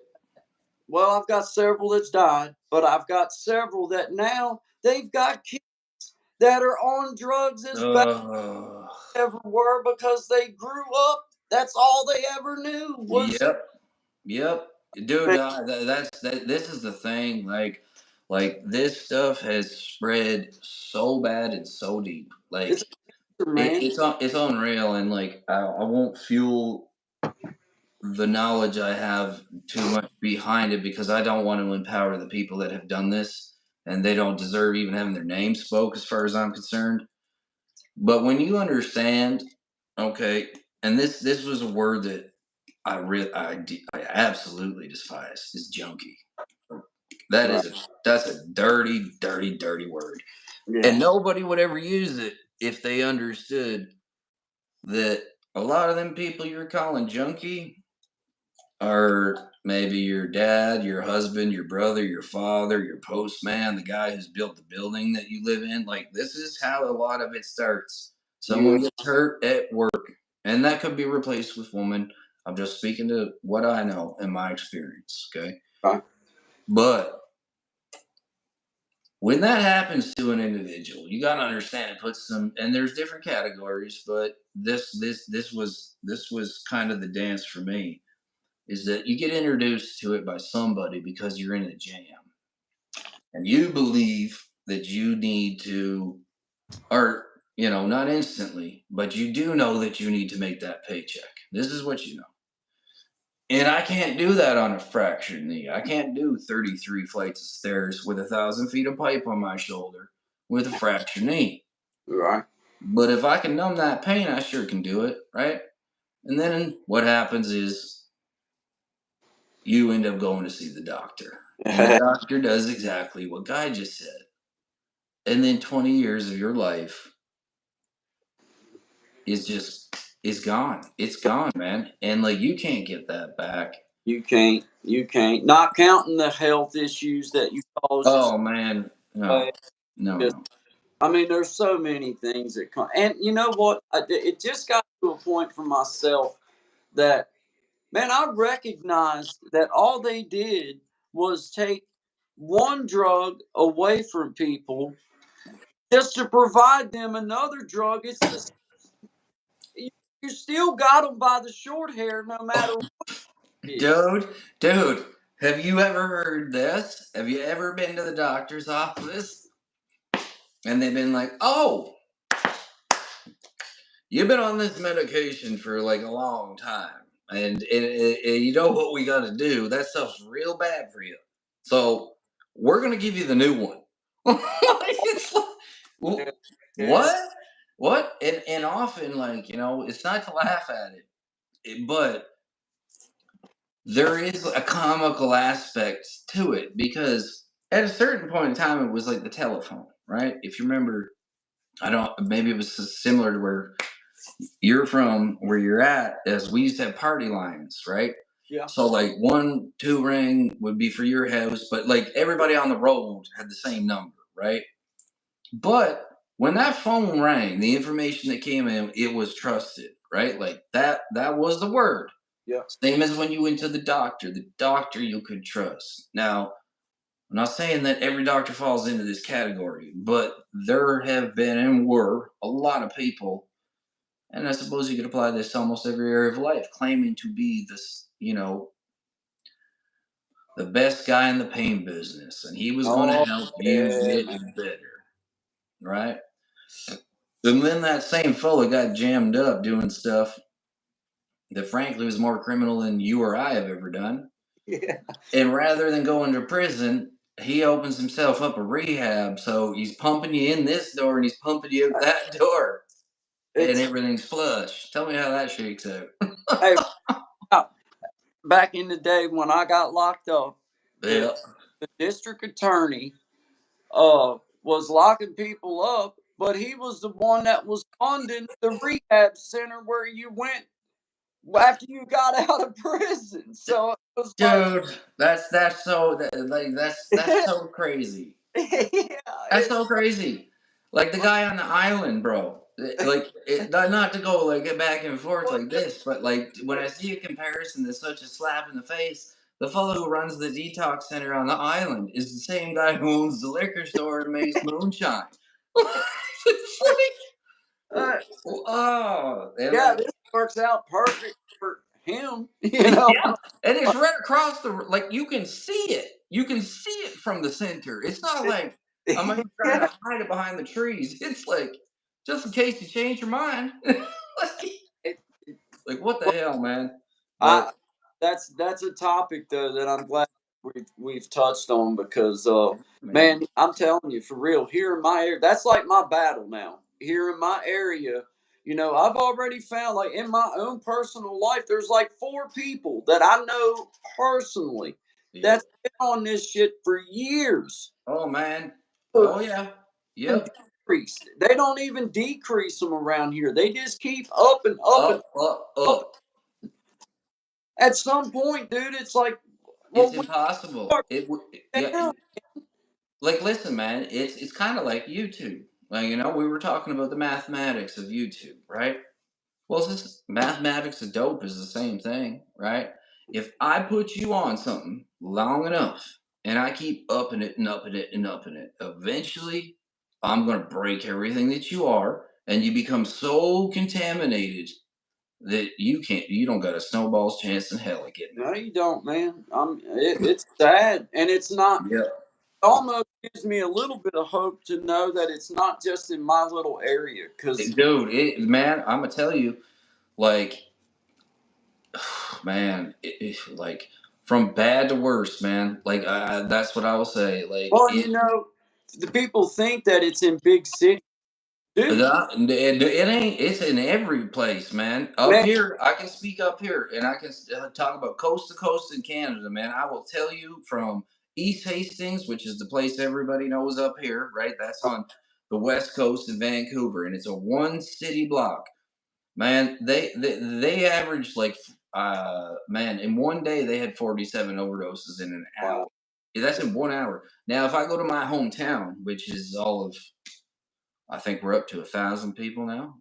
Well, I've got several that's died, but I've got several that now they've got kids that are on drugs as bad
Uh,
as they ever were because they grew up. That's all they ever knew was.
yep. Yep, dude. This is the thing. Like this stuff has spread so bad and so deep.
It's
Like
man.
it's unreal, and like I won't fuel the knowledge I have too much behind it because I don't want to empower the people that have done this, and they don't deserve even having their name spoke, as far as I'm concerned. But when you understand, okay, and this was a word that I absolutely despise is junkie.
Right.
That's a dirty, dirty, dirty word.
Yeah.
And nobody would ever use it if they understood that a lot of them people you're calling junkie are maybe your dad, your husband, your brother, your father, your postman, the guy who's built the building that you live in. Like this is how a lot of it starts.
You
Someone gets hurt at work. and that could be replaced with woman. I'm just speaking to what I know in my experience, okay?
Right.
But when that happens to an individual, you got to understand it puts some, and there's different categories, but this was kind of the dance for me, is that you get introduced to it by somebody because you're in a jam and you believe that you need to, or not instantly, but you do know that you need to make that paycheck. This is what you know. And I can't do that on a fractured knee. I can't do 33 flights of stairs with 1,000 feet of pipe on my shoulder with a fractured knee.
Right.
But if I can numb that pain, I sure can do it, right? And then what happens is you end up going to see the doctor. And the doctor does exactly what Guy just said. And then 20 years of your life is gone. It's gone, man. And like you can't get that back.
You can't. You can't. Not counting the health issues that you cause
Oh man.
yourself.
No. No,
Just,
no.
I mean, there's so many things that come. And you know what? It just got to a point for myself that, man, I recognized that all they did was take one drug away from people just to provide them another drug. It's the you, you still got them by the short hair, no matter what it is.
Dude, have you ever heard this? Have you ever been to the doctor's office and they've been like, "Oh, you've been on this medication for like a long time, and you know what we got to do? That stuff's real bad for you. So we're gonna give you the new one." It's like,
Yeah, yeah.
what? What? And often, like it's not to laugh at but there is a comical aspect to it because at a certain point in time, it was like the telephone, right? If you remember, I don't. Maybe it was similar to where you're from, where you're at, as we used to have party lines, right?
Yeah.
So like 1-2 ring would be for your house, but like everybody on the road had the same number, right? But when that phone rang, the information that came in, it was trusted, right? Like that was the word.
Yeah.
Same as when you went to the doctor you could trust. Now, I'm not saying that every doctor falls into this category, but there have been and were a lot of people, and I suppose you could apply this to almost every area of life, claiming to be the best guy in the pain business, and he was going to
Oh,
help you
yeah,
get
man.
better, right? And then that same fella got jammed up doing stuff that, frankly, was more criminal than you or I have ever done.
Yeah.
And rather than going to prison, he opens himself up a rehab. So he's pumping you in this door and he's pumping you out that door, and
It's
everything's flush. Tell me how that shakes out.
hey, wow, back in the day when I got locked up, the
Yeah.
the district attorney was locking people up, but he was the one that was funding the rehab center where you went after you got out of prison. So it was like,
Dude, that's so like that's
yeah,
so crazy. That's
it's
so crazy. Like the guy on the island, bro. Like not to go like get back and forth like this, but like when I see a comparison that's such a slap in the face, the fellow who runs the detox center on the island is the same guy who owns the liquor store and makes moonshine. It's like,
uh,
oh, and
yeah,
like
this works out perfect for him,
yeah, and it's right across like you can see it. You can see it from the center. It's not like I'm even trying
yeah.
to hide it behind the trees. It's like just in case you change your mind. like,
It,
like what the hell, man?
I
But
that's a topic though that I'm glad we've touched on because
man,
man, I'm telling you for real, here in my area, that's like my battle now. Here in my area, I've already found like in my own personal life, there's like four people that I know personally
yep.
that's been on this shit for years.
Oh man.
Uh,
Oh yeah.
And
Yep.
decrease. They don't even decrease them around here. They just keep up and up and
Up, up,
up.
up.
At some point, dude, it's like,
It's
well, we
impossible.
are
Yeah.
down.
Like listen, man. It's kind of like YouTube. Like we were talking about the mathematics of YouTube, right? Well, it's just mathematics of dope is the same thing, right? If I put you on something long enough and I keep upping it and upping it and upping it, eventually I'm going to break everything that you are and you become so contaminated that you don't got a snowball's chance in hell of getting
No,
out.
you don't, man. It's sad, and it's not.
Yeah.
Almost gives me a little bit of hope to know that it's not just in my little area. Cause
Dude, man, I'm going to tell you, like, man, like from bad to worse, man. Like that's what I will say. Like
well,
it,
the people think that it's in big cities, dude.
it ain't. It's in every place, man. Up
Man,
here, I can speak up here, and I can talk about coast to coast in Canada, man. I will tell you from East Hastings, which is the place everybody knows up here, right? That's on the west coast in Vancouver, and it's a one city block. Man, they averaged like man, in one day they had 47 overdoses in an hour.
wow.
Yeah, that's in 1 hour. Now, if I go to my hometown, which is all of I think we're up to 1,000 people now,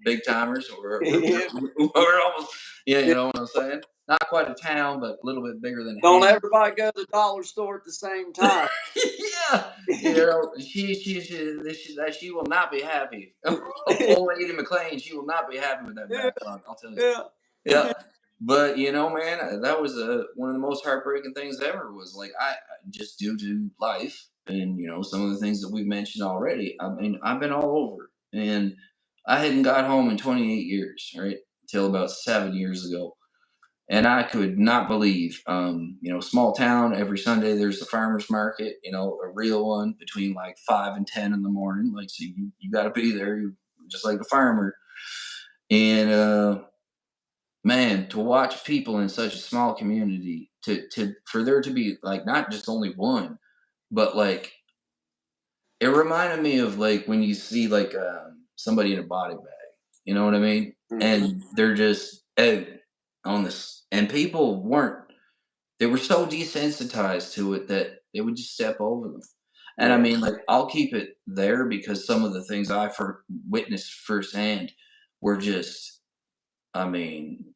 big timers.
Yeah,
We're almost yeah, you
yeah.
know what I'm saying? Not quite a town, but a little bit bigger than
Don't
Hamburg.
everybody go to the dollar store at the same time.
Yeah, she will not be happy. Old lady McLean, she will not be happy with that
Yeah,
backlog. I'll tell you.
yeah.
Yeah, but man, that was one of the most heartbreaking things ever. Was like I just due to life and some of the things that we've mentioned already. I mean, I've been all over, and I hadn't got home in 28 years, right, till about 7 years ago. And I could not believe, small town. Every Sunday there's the farmers market, a real one between like 5 and 10 in the morning. Like, so you got to be there, just like a farmer. And man, to watch people in such a small community, to for there to be like not just only one, but like it reminded me of like when you see like somebody in a body bag. You know what I mean?
Mhm.
And they're just out on this, and people weren't they were so desensitized to it that they would just step over them. And I
Yeah,
mean, like, I'll keep it there because some of the things I've witnessed firsthand were just, I mean,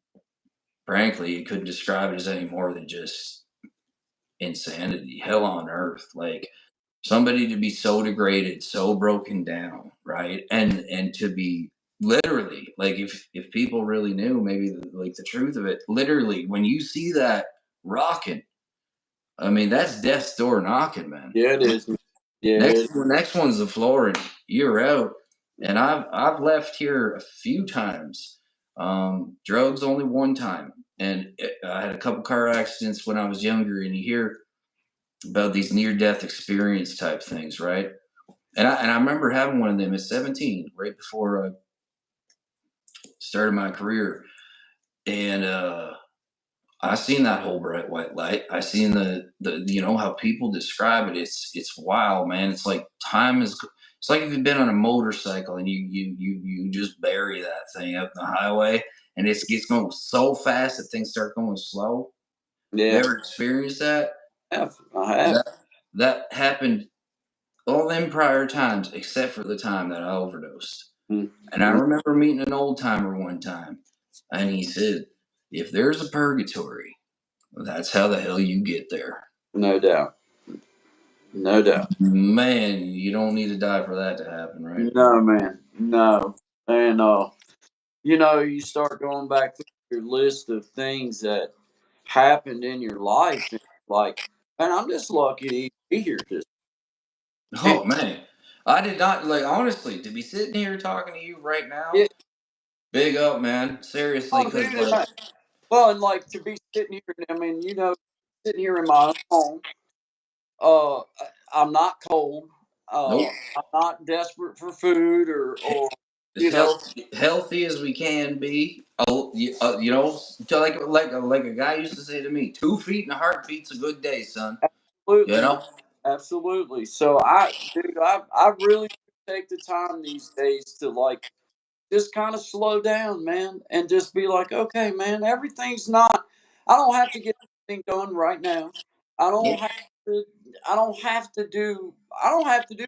frankly, you couldn't describe it as any more than just insanity, hell on earth. Like somebody to be so degraded, so broken down, right? And to be literally like if people really knew maybe like the truth of it, literally when you see that rocking, I mean, that's death's door knocking, man.
yeah, it is. Yeah,
Next one's the floor, and you're out. And I've left here a few times. Drugs only one time, and I had a couple car accidents when I was younger. And you hear about these near death experience type things, right? And I remember having one of them at 17, right before I started my career, and I seen that whole bright white light. I seen the how people describe it. It's wild, man. It's like time is. It's like if you've been on a motorcycle and you just bury that thing up the highway, and it gets going so fast that things start going slow. You
yeah.
ever experienced that?
I have.
That that happened all them prior times except for the time that I overdosed. And I
Mhm.
remember meeting an old timer one time, and he said, "If there's a purgatory, that's how the hell you get there."
No doubt. No doubt.
Man, you don't need to die for that to happen, right?
No, man. No. And you start going back through your list of things that happened in your life, and like, man, I'm just lucky to even be here. Just and
Oh man, I did not like honestly to be sitting here talking to you right now.
it,
Big up, man. Seriously,
oh,
because
dude, and like to be sitting here. I mean, sitting here in my own home. I'm not cold.
nope,
I'm not desperate for food or
as
you know,
healthy as we can be. Oh, like a guy used to say to me, 2 feet and a heartbeat's a good day, son. You
absolutely, man.
know?
Absolutely. So dude, I really take the time these days to like just kind of slow down, man, and just be like, okay, man, everything's not. I don't have to get everything done right now. I don't
Nope.
have to. I don't have to do. I don't have to do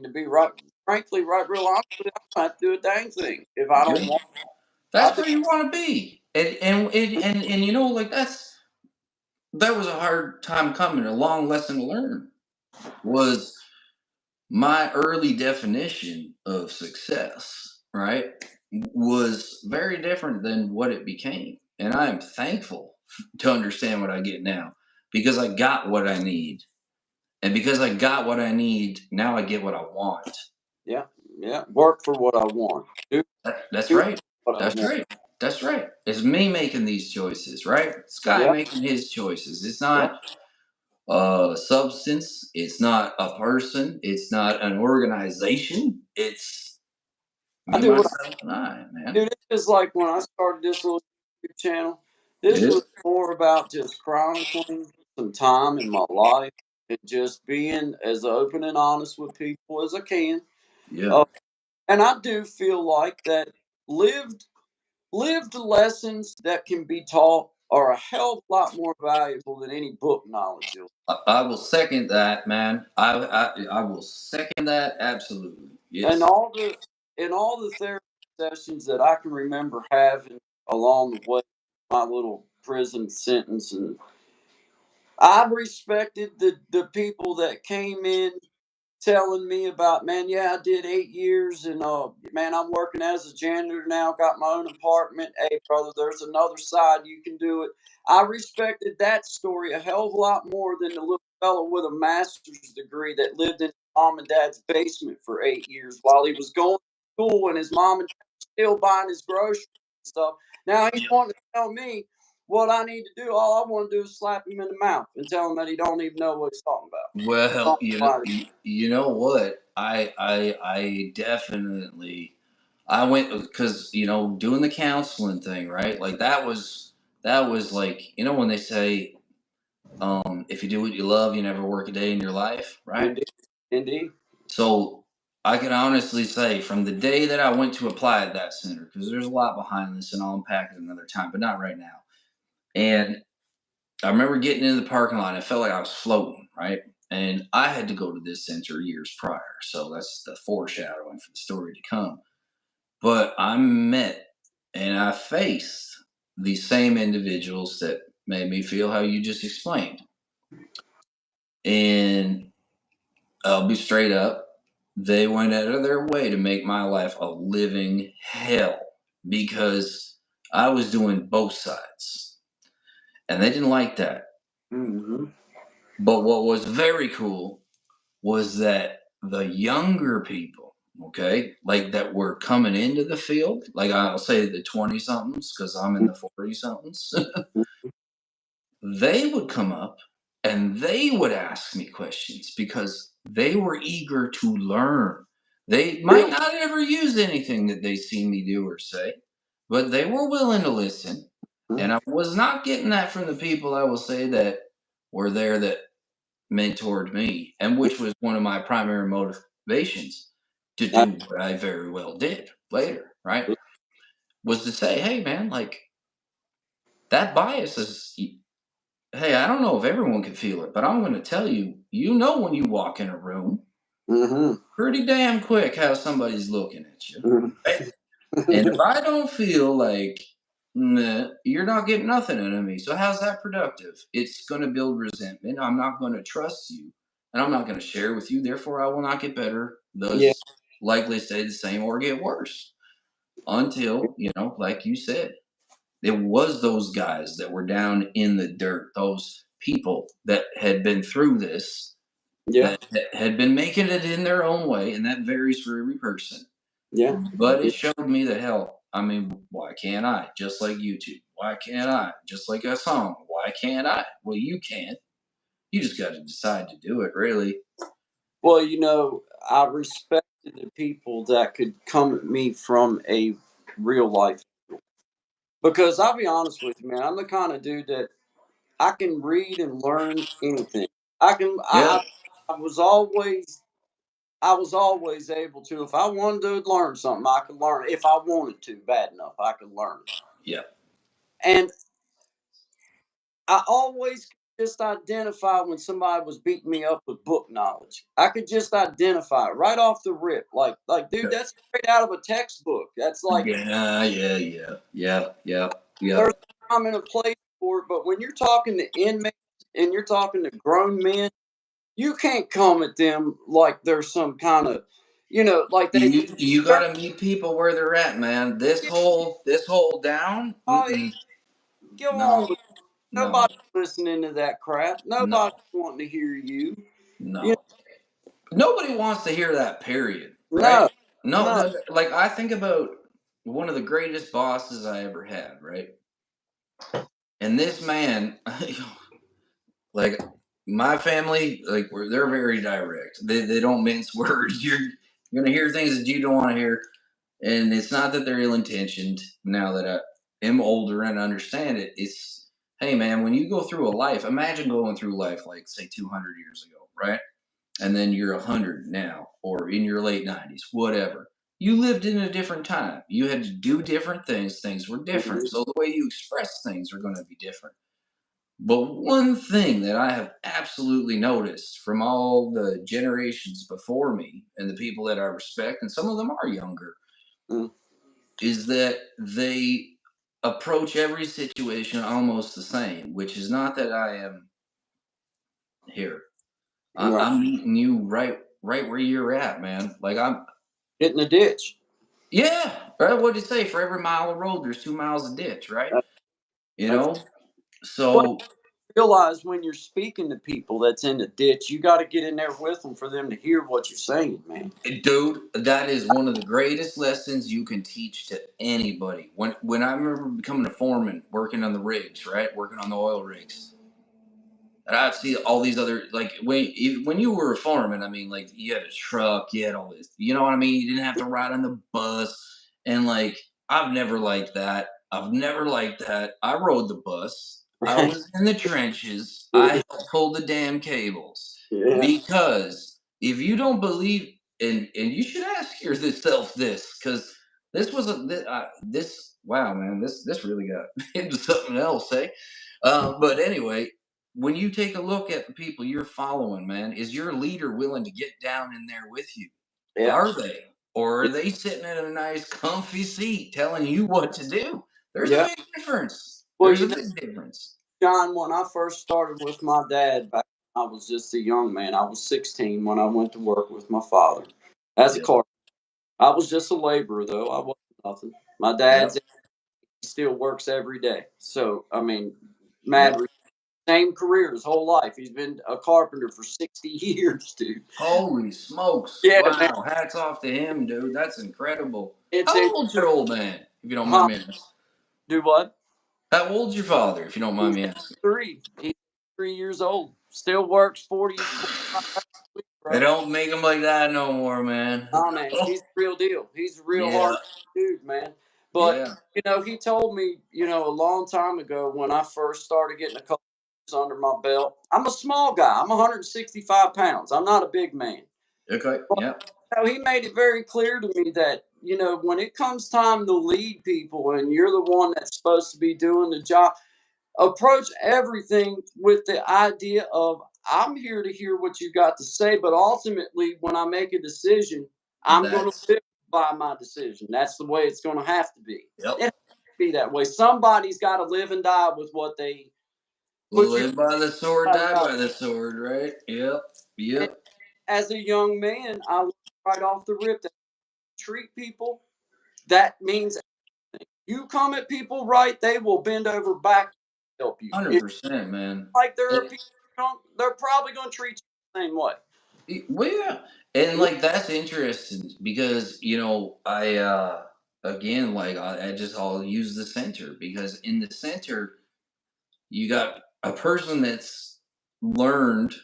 to be right. Frankly, right, real honestly, I don't have to do a dang thing if I don't
Good.
want. I
That's
do.
where you want to be. And you know, like that was a hard time coming, a long lesson to learn. Was my early definition of success, right, was very different than what it became. And I am thankful to understand what I get now because I got what I need. And because I got what I need, now I get what I want.
Yeah, yeah. Work for what I want.
That's
Do
right.
what I
That's
want.
right. That's right. It's me making these choices, right? Sky
Yeah,
making his choices. It's
yeah.
not a substance. It's not a person. It's not an organization. It's
I
me,
do what I
myself, and I, man.
do. This is like when I started this little YouTube channel. This
Yeah.
was more about just chronicling some time in my life and just being as open and honest with people as I can.
Yeah.
Uh, and I do feel like that lived lived lessons that can be taught are a hell of a lot more valuable than any book knowledge.
I will second that, man. I will second that absolutely.
And
Yes.
all the therapy sessions that I can remember having along the way, my little prison sentence, and I respected the people that came in telling me about, man, yeah, I did 8 years, and man, I'm working as a janitor now, got my own apartment. Hey, brother, there's another side you can do it. I respected that story a hell of a lot more than the little fellow with a master's degree that lived in mom and dad's basement for 8 years while he was going to school and his mom and dad were still buying his groceries and stuff. Now he's wanting to tell me what I need to do. All I want to do is slap him in the mouth and tell him that he don't even know what he's talking
Well,
about.
you know what? I definitely I went because doing the counseling thing, right? Like that was like when they say if you do what you love, you never work a day in your life, right?
Indeed, indeed.
So I can honestly say from the day that I went to apply at that center, because there's a lot behind this, and I'll unpack it another time, but not right now. And I remember getting in the parking lot. I felt like I was floating, right? And I had to go to this center years prior, so that's the foreshadowing for the story to come. But I met and I faced these same individuals that made me feel how you just explained. And I'll be straight up. They went out of their way to make my life a living hell because I was doing both sides. And they didn't like that.
Mhm.
But what was very cool was that the younger people, okay, like that were coming into the field, like I'll say the 20 somethings, because I'm in the 40 somethings, they would come up and they would ask me questions because they were eager to learn. They might
Really?
not ever use anything that they see me do or say, but they were willing to listen.
Mhm.
And I was not getting that from the people I will say that were there that mentored me, and
Yeah,
which was one of my primary motivations to
I
do what I very well did later, right? Was to say, hey, man, like that bias is hey, I don't know if everyone can feel it, but I'm going to tell you, when you walk in a room
Mhm.
pretty damn quick how somebody's looking at you.
Mhm.
Right? And if I don't feel like, nah, you're not getting nothing out of me. So how's that productive? It's going to build resentment. I'm not going to trust you and I'm not going to share with you. Therefore, I will not get better.
Yeah,
Thus, likely stay the same or get worse until, like you said, it was those guys that were down in the dirt, those people that had been through this,
yeah,
that had been making it in their own way, and that varies for every person.
yeah,
But it
yeah.
showed me that hell, I mean, why can't I? Just like YouTube. Why can't I? Just like a song. Why can't I? Well, you can. You just got to decide to do it, really.
Well, I respected the people that could come at me from a real life because I'll be honest with you, man. I'm the kind of dude that I can read and learn anything. I can.
Yeah.
I was always able to. If I wanted to learn something, I could learn it. If I wanted to, bad enough, I could learn it.
Yeah.
And I always just identify when somebody was beating me up with book knowledge. I could just identify it right off the rip. Like, dude, that's straight out of a textbook. That's like
Yeah, yeah, yeah, yeah, yeah,
there's
yeah.
a time and a place for it. But when you're talking to inmates and you're talking to grown men, you can't come at them like there's some kind of, like
You
they're
gotta meet people where they're at, man. This whole down.
oh, go on.
No, no,
Nobody's listening to that crap. Nobody's
no,
wanting to hear you. You
no. Nobody wants to hear that. Period. Right?
no,
No,
no.
like I think about one of the greatest bosses I ever had. Right? And this man, like my family, like they're very direct. They don't mince words. You're gonna hear things that you don't want to hear. And it's not that they're ill intentioned now that I am older and understand it. It's, hey, man, when you go through a life, imagine going through life like, say, 200 years ago, right? And then you're 100 now, or in your late 90s, whatever. You lived in a different time. You had to do different things. Things were different.
Mhm.
So the way you express things are going to be different. But one thing that I have absolutely noticed from all the generations before me and the people that I respect, and some of them are younger,
Mm.
is that they approach every situation almost the same, which is not that I am here.
Right.
I'm meeting you right where you're at, man. Like I'm,
Get in the ditch.
yeah, right. What do you say? For every mile of road, there's 2 miles of ditch, right?
That-
You
That's
know.
what
So,
you realize when you're speaking to people that's in the ditch. You got to get in there with them for them to hear what you're saying, man.
dude, that is one of the greatest lessons you can teach to anybody. When I remember becoming a foreman, working on the rigs, right, working on the oil rigs, and I'd see all these other like when you were a foreman, I mean, like you had a truck, you had all this. You know what I mean? You didn't have to ride on the bus, and like I've never liked that. I've never liked that. I rode the bus. I
Right.
was in the trenches. I pulled the damn cables
Yeah.
because if you don't believe, and you should ask yourself this because this was this wow man this really got into something else, eh? But anyway, when you take a look at the people you're following, man, is your leader willing to get down in there with you?
Yeah.
Are they? Or are they sitting in a nice, comfy seat telling you what to do? There's a
Yeah.
big difference.
Well,
There's a big difference.
John, when I first started with my dad, back when I was just a young man. I was 16 when I went to work with my father as a
Yep.
carpenter. I was just a laborer, though. I wasn't nothing. My
Yep.
dad's he still works every day. So, I mean, mad
Yep.
same career his whole life. He's been a carpenter for 60 years, dude.
Holy smokes.
Yeah, man.
Wow. Hats off to him, dude. That's incredible.
It's
How
a
old's your old man, if you don't mind
huh,
me asking?
do what?
How old's your father, if you don't mind
He's
me asking?
3. He's 3 years old. Still works 45 hours a week,
They
bro.
don't make them like that no more, man.
Oh man, he's the real deal. He's a real
Yeah.
hard dude, man. But
Yeah.
he told me, a long time ago when I first started getting a couple years under my belt. I'm a small guy. I'm 165 pounds. I'm not a big man.
Okay.
But
Yep.
he made it very clear to me that when it comes time to lead people, and you're the one that's supposed to be doing the job, approach everything with the idea of I'm here to hear what you got to say, but ultimately, when I make a decision, I'm going to
That's
live by my decision. That's the way it's going to have to be. It
yep.
has to be that way. Somebody's got to live and die with what they put you
Live by the sword, die
out.
by the sword, right? Yep.
And
Yep.
as a young man, I learned right off the rip that treat people. That means you come at people right, they will bend over back to help you. It's
100%, man.
like there are
It,
people they're probably going to treat you the same way.
well, yeah. And like that's interesting because I again like I just I'll use the center because in the center you got a person that's learned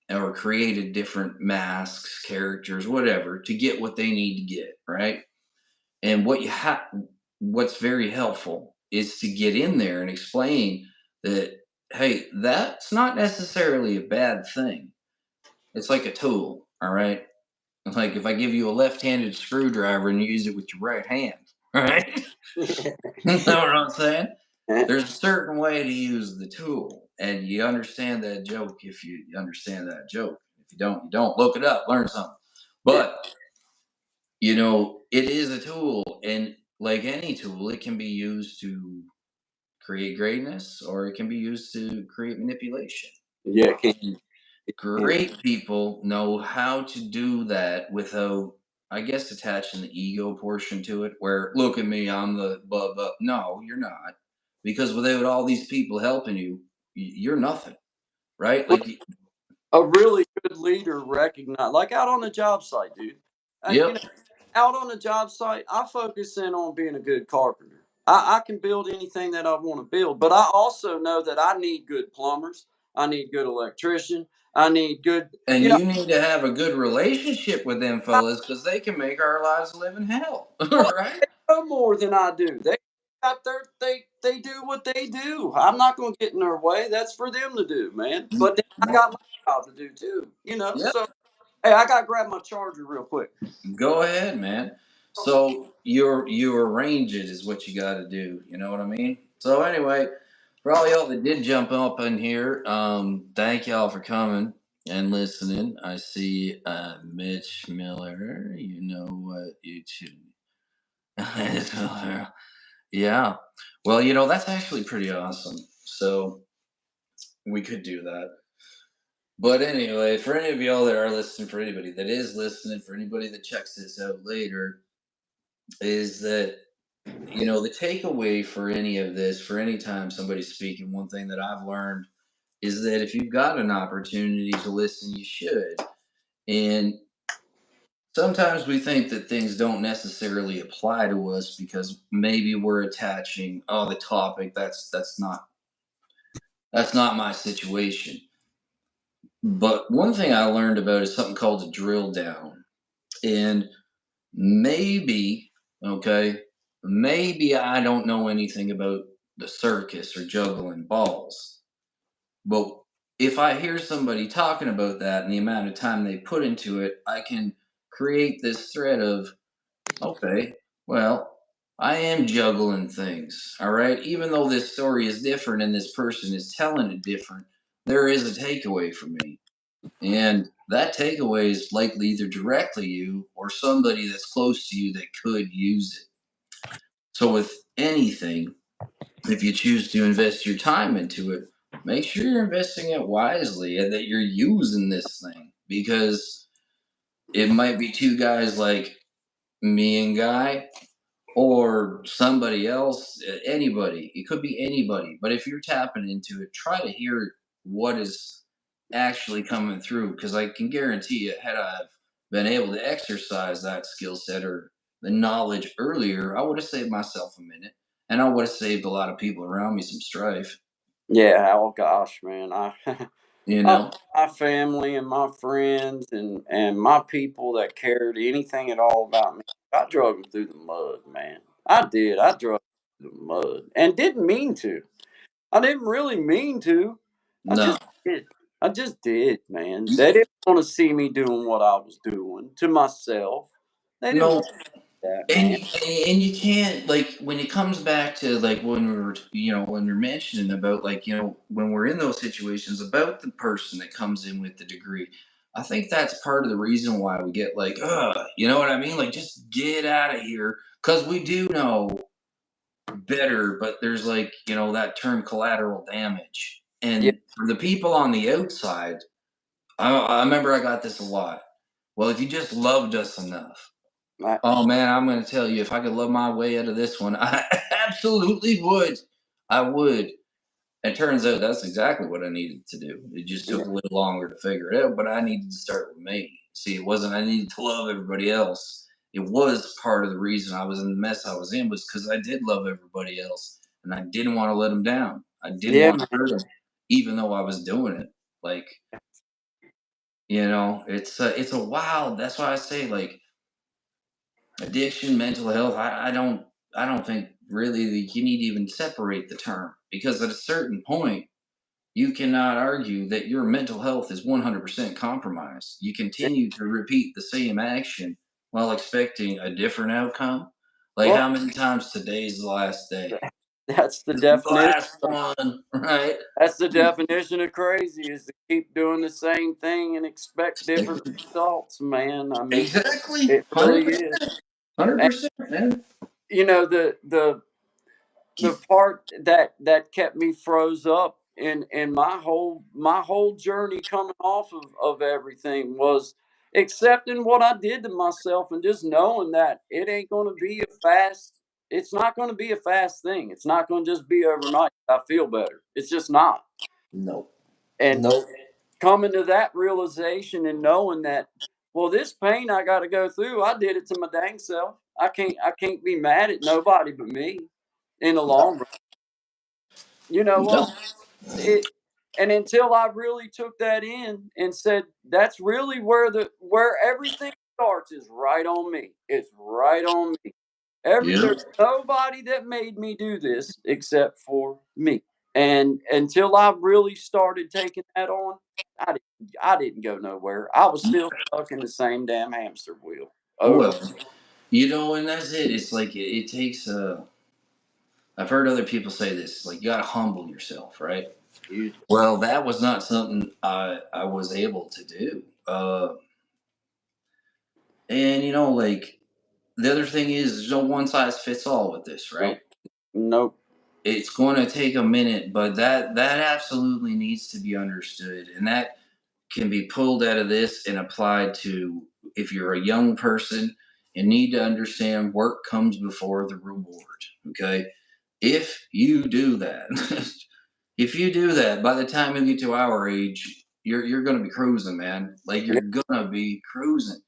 or created different masks, characters, whatever, to get what they need to get, right? And what's very helpful is to get in there and explain that, hey, that's not necessarily a bad thing. It's like a tool, all right? It's like if I give you a left-handed screwdriver and you use it with your right hand, right? You know what I'm saying? There's a certain way to use the tool, and you understand that joke if you understand that joke. If you don't, you don't. Look it up, learn something.
Yeah.
But it is a tool, and like any tool, it can be used to create greatness or it can be used to create manipulation.
Yeah.
And
It can.
great people know how to do that without, I guess, attaching the ego portion to it, where look at me, I'm the blah blah. No, you're not. Because without all these people helping you, you're nothing, right?
Well,
Like,
a really good leader recognize, like out on the job site, dude.
yep.
Out on the job site, I focus in on being a good carpenter. I can build anything that I want to build, but I also know that I need good plumbers. I need good electrician. I need good,
And
you know,
you need to have a good relationship with them
I
fellas because they can make our lives live in hell,
know
right?
more than I do. They got they do what they do. I'm not going to get in their way. That's for them to do, man. But then I got my job to do too.
Yep.
So hey, I got to grab my charger real quick.
Go ahead, man. So you arrange it is what you got to do. You know what I mean? So anyway, for all y'all that did jump up in here, thank y'all for coming and listening. I see Mitch Miller. You know what you should. Mitch Miller. Yeah. Well, that's actually pretty awesome. So we could do that. But anyway, for any of y'all that are listening, for anybody that is listening, for anybody that checks this out later, is that the takeaway for any of this, for any time somebody's speaking, one thing that I've learned is that if you've got an opportunity to listen, you should. And sometimes we think that things don't necessarily apply to us because maybe we're attaching, oh, the topic, that's not my situation. But one thing I learned about is something called a drill down. And maybe, okay, maybe I don't know anything about the circus or juggling balls, but if I hear somebody talking about that and the amount of time they put into it, I can create this thread of, okay, well, I am juggling things, all right? Even though this story is different and this person is telling it different, there is a takeaway for me. And that takeaway is likely either directly you or somebody that's close to you that could use it. So, with anything, if you choose to invest your time into it, make sure you're investing it wisely and that you're using this thing because it might be two guys like me and Guy or somebody else, anybody. It could be anybody. But if you're tapping into it, try to hear what is actually coming through. Because I can guarantee you, had I been able to exercise that skill set or the knowledge earlier, I would have saved myself a minute and I would have saved a lot of people around me some strife.
Yeah. Oh gosh, man.
You
I
know?
my family and my friends and my people that cared anything at all about me, I drug them through the mud, man. I did. I drug 'em through the mud and didn't mean to. I didn't really mean to. I
No.
just did. I just did, man. They didn't want to see me doing what I was doing to myself. They didn't
No.
want that,
And
man.
you can't, like, when it comes back to like when we were when you're mentioning about, like, when we're in those situations about the person that comes in with the degree. I think that's part of the reason why we get like, you know what I mean? Like, just get out of here because we do know better, but there's, like, that term collateral damage.
Yeah.
And for the people on the outside, I remember I got this a lot. Well, if you just loved us enough.
I,
Oh man, I'm gonna tell you, if I could love my way out of this one, I absolutely would. I would. And turns out that's exactly what I needed to do. It just took
yeah.
a little longer to figure it out, but I needed to start with me. See, it wasn't I needed to love everybody else. It was part of the reason I was in the mess I was in was because I did love everybody else, and I didn't want to let them down. I didn't
Yeah,
want to
man.
hurt them, even though I was doing it. Like, it's a wild. That's why I say, like, addiction, mental health. I don't think really that you need to even separate the term because at a certain point you cannot argue that your mental health is 100% compromised. You continue to repeat the same action while expecting a different outcome. Like,
Well,
how many times today's the last day?
That's the
This is the
definition.
last one, right?
That's the definition of crazy, is to keep doing the same thing and expect different results, man. I mean,
Exactly.
it really is.
100%. 100%, man.
You know, the part that kept me froze up in my whole journey coming off of everything was accepting what I did to myself and just knowing that it ain't going to be a fast it's not going to be a fast thing. It's not going to just be overnight. I feel better. It's just not.
Nope.
And
Nope.
coming to that realization and knowing that, well, this pain I got to go through, I did it to my dang self. I can't be mad at nobody but me in the long run. You know
Yep.
what? It and until I really took that in and said, that's really where everything starts, is right on me. It's right on me.
Yep.
There's nobody that made me do this except for me. And until I really started taking that on, I didn't go nowhere. I was still stuck in the same damn hamster wheel. Over.
Well, and that's it. It's like it takes a. I've heard other people say this. Like you got to humble yourself, right?
You,
Well, that was not something I was able to do. And like the other thing is, there's no one size fits all with this, right?
nope. Nope.
It's going to take a minute, but that absolutely needs to be understood, and that can be pulled out of this and applied to if you're a young person and need to understand work comes before the reward. Okay. If you do that, if you do that, by the time you get to our age, you're gonna be cruising, man. Like
Yeah,
you're gonna be cruising.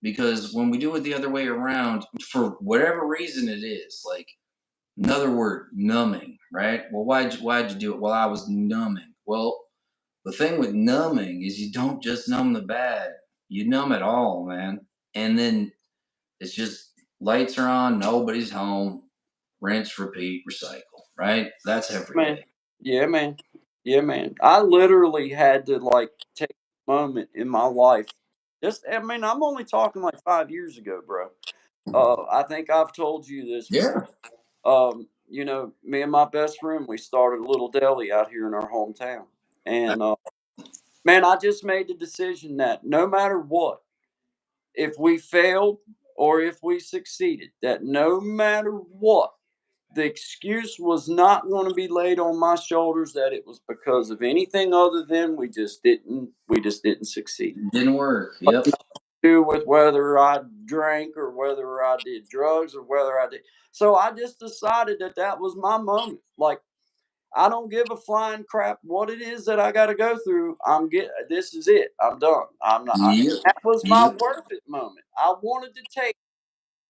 Because when we do it the other way around, for whatever reason it is, like another word, numbing, right? Well, why'd you do it? Well, I was numbing. Well, the thing with numbing is you don't just numb the bad, you numb it all, man. And then it's just lights are on, nobody's home, rinse, repeat, recycle, right? That's every
man.
day.
Yeah, man. Yeah, man. I literally had to like take a moment in my life. I mean, I'm only talking like 5 years ago, bro. I think I've told you this
Yeah.
before. Me and my best friend, we started a little deli out here in our hometown. And man, I just made the decision that no matter what, if we failed or if we succeeded, that no matter what, the excuse was not going to be laid on my shoulders that it was because of anything other than we just didn't succeed.
Didn't work.
But
Yep.
nothing to do with whether I drank or whether I did drugs or whether I did. So I just decided that that was my moment. Like, I don't give a flying crap what it is that I got to go through. This is it. I'm done. I'm not.
Yep.
That was my
Yep.
worth it moment. I wanted to take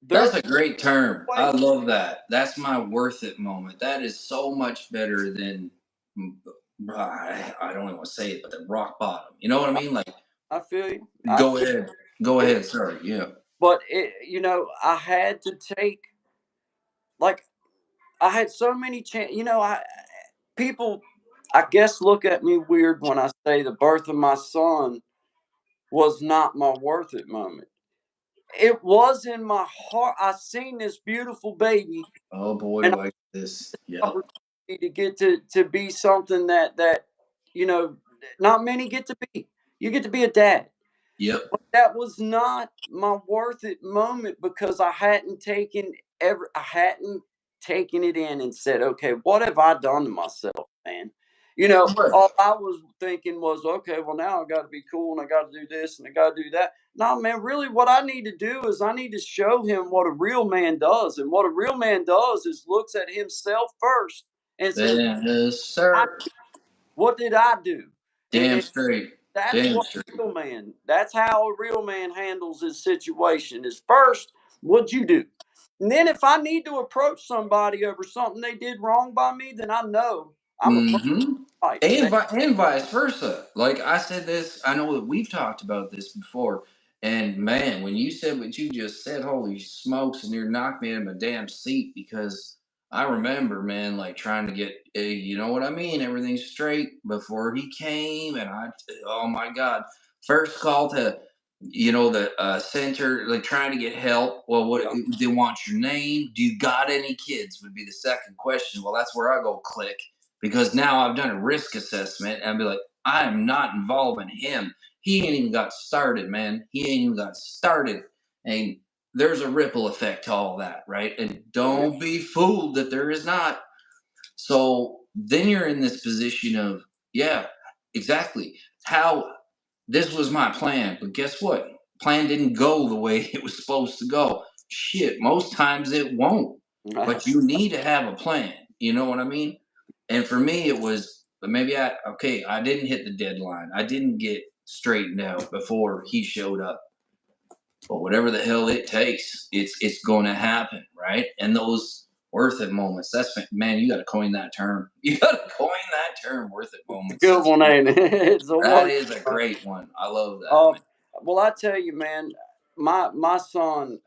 their
That's a great term. I
place.
love that. That's my worth it moment. That is so much better than I don't even want to say it, but the rock bottom. You know what I mean? Like,
I feel you. I
go
feel
ahead. Go
it.
ahead. Sorry. Yeah.
But I had to take, like, I had so many I people, I guess, look at me weird when I say the birth of my son was not my worth it moment. It was in my heart. I seen this beautiful baby,
Oh boy,
and
do I get this.
I
Yep.
opportunity to get to be something that you know not many get to be. You get to be a dad.
Yep.
That was not my worth it moment because I hadn't taken it in and said, "Okay, what have I done to myself, man?"
Right.
All I was thinking was, "Okay, well now I got to be cool and I got to do this and I got to do that." No, man, really what I need to do is I need to show him what a real man does. And what a real man does is looks at himself first and says,
Yes,
I,
sir.
"What did I do?"
Damn straight.
That's
Damn
what
straight.
a real man. That's how a real man handles his situation. Is first, what'd you do? And then if I need to approach somebody over something they did wrong by me, then I know I'm approaching
Hmm.
right.
And vice versa. Like I said this, I know that we've talked about this before. And man, when you said what you just said, holy smokes, and you knocked me out of my damn seat because I remember, man, like trying to get, you know what I mean, everything straight before he came. And oh my God, first call to the center, like trying to get help. Well, what
Yeah.
they want your name? Do you got any kids? Would be the second question. Well, that's where I go click because now I've done a risk assessment and I'd be like, I am not involving him. He ain't even got started, man. He ain't even got started. And there's a ripple effect to all that, right? And
Oh, yeah.
don't be fooled that there is not. So then you're in this position of, yeah, exactly. How this was my plan, but guess what? Plan didn't go the way it was supposed to go. Shit, most times it won't. But
That's
you need to have a plan. You know what I mean? And for me, it was but maybe I didn't hit the deadline. I didn't get straightened out before he showed up. But whatever the hell it takes, it's going to happen, right? And those worth it moments. Man, you got to coin that term. You got to coin that term, worth it
a
moments.
good one, ain't it? It's a
That
one.
is a great one. I love that,
Uh,
man.
well, I tell you, man, my son,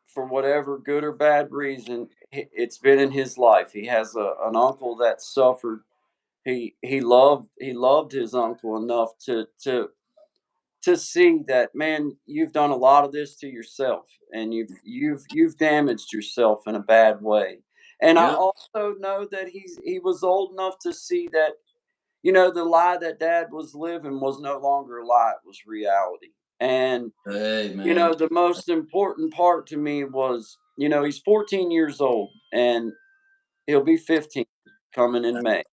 for whatever good or bad reason, it's been in his life. He has an uncle that suffered. He loved his uncle enough to see that, man, you've done a lot of this to yourself, and you've damaged yourself in a bad way. And I
Yep.
also know that he was old enough to see that, the lie that dad was living was no longer a lie, it was reality. And
Hey, man.
the most important part to me was, he's 14 years old and he'll be 15 coming in May.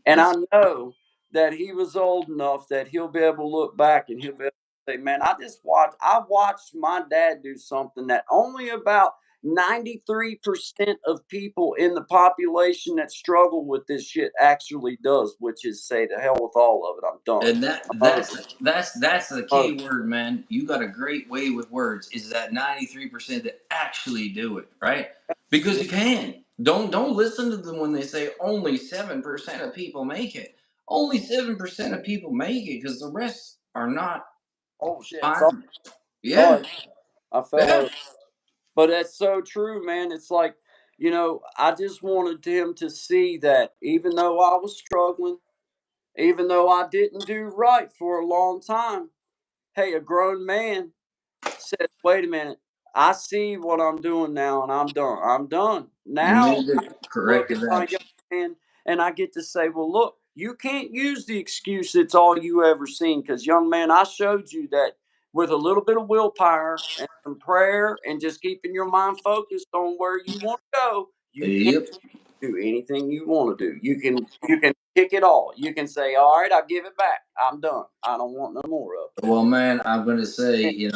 And I
That's
know that he was old enough that he'll be able to look back and he'll be able to say, "Man, I watched my dad do something that only about 93% of people in the population that struggle with this shit actually does, which is say to hell with all of it. I'm done.
and that
I'm over
that's
it.
that's the
I'm over
key word, man. You got a great way with words. Is that 93% that actually do it, right? Because you
it."
can. Don't listen to them when they say only 7% of people make it. Only 7% of people make it because the rest are not
Oh shit.
fine. Yeah.
Sorry. I fell
Yeah.
over. But that's so true, man. It's like, I just wanted him to see that even though I was struggling, even though I didn't do right for a long time, hey, a grown man said, "Wait a minute. I see what I'm doing now and I'm done. I'm done."
You
Now
made the
look at
corrective
my
action.
young man and I get to say, "Well, look, you can't use the excuse it's all you ever seen because, young man, I showed you that with a little bit of willpower and some prayer and just keeping your mind focused on where you want to go, you can
Yep.
do anything you want to do. You can kick it all. You can say, 'All right, I give it back. I'm done. I don't want no more of
Well, man, I'm gonna say,
it.'"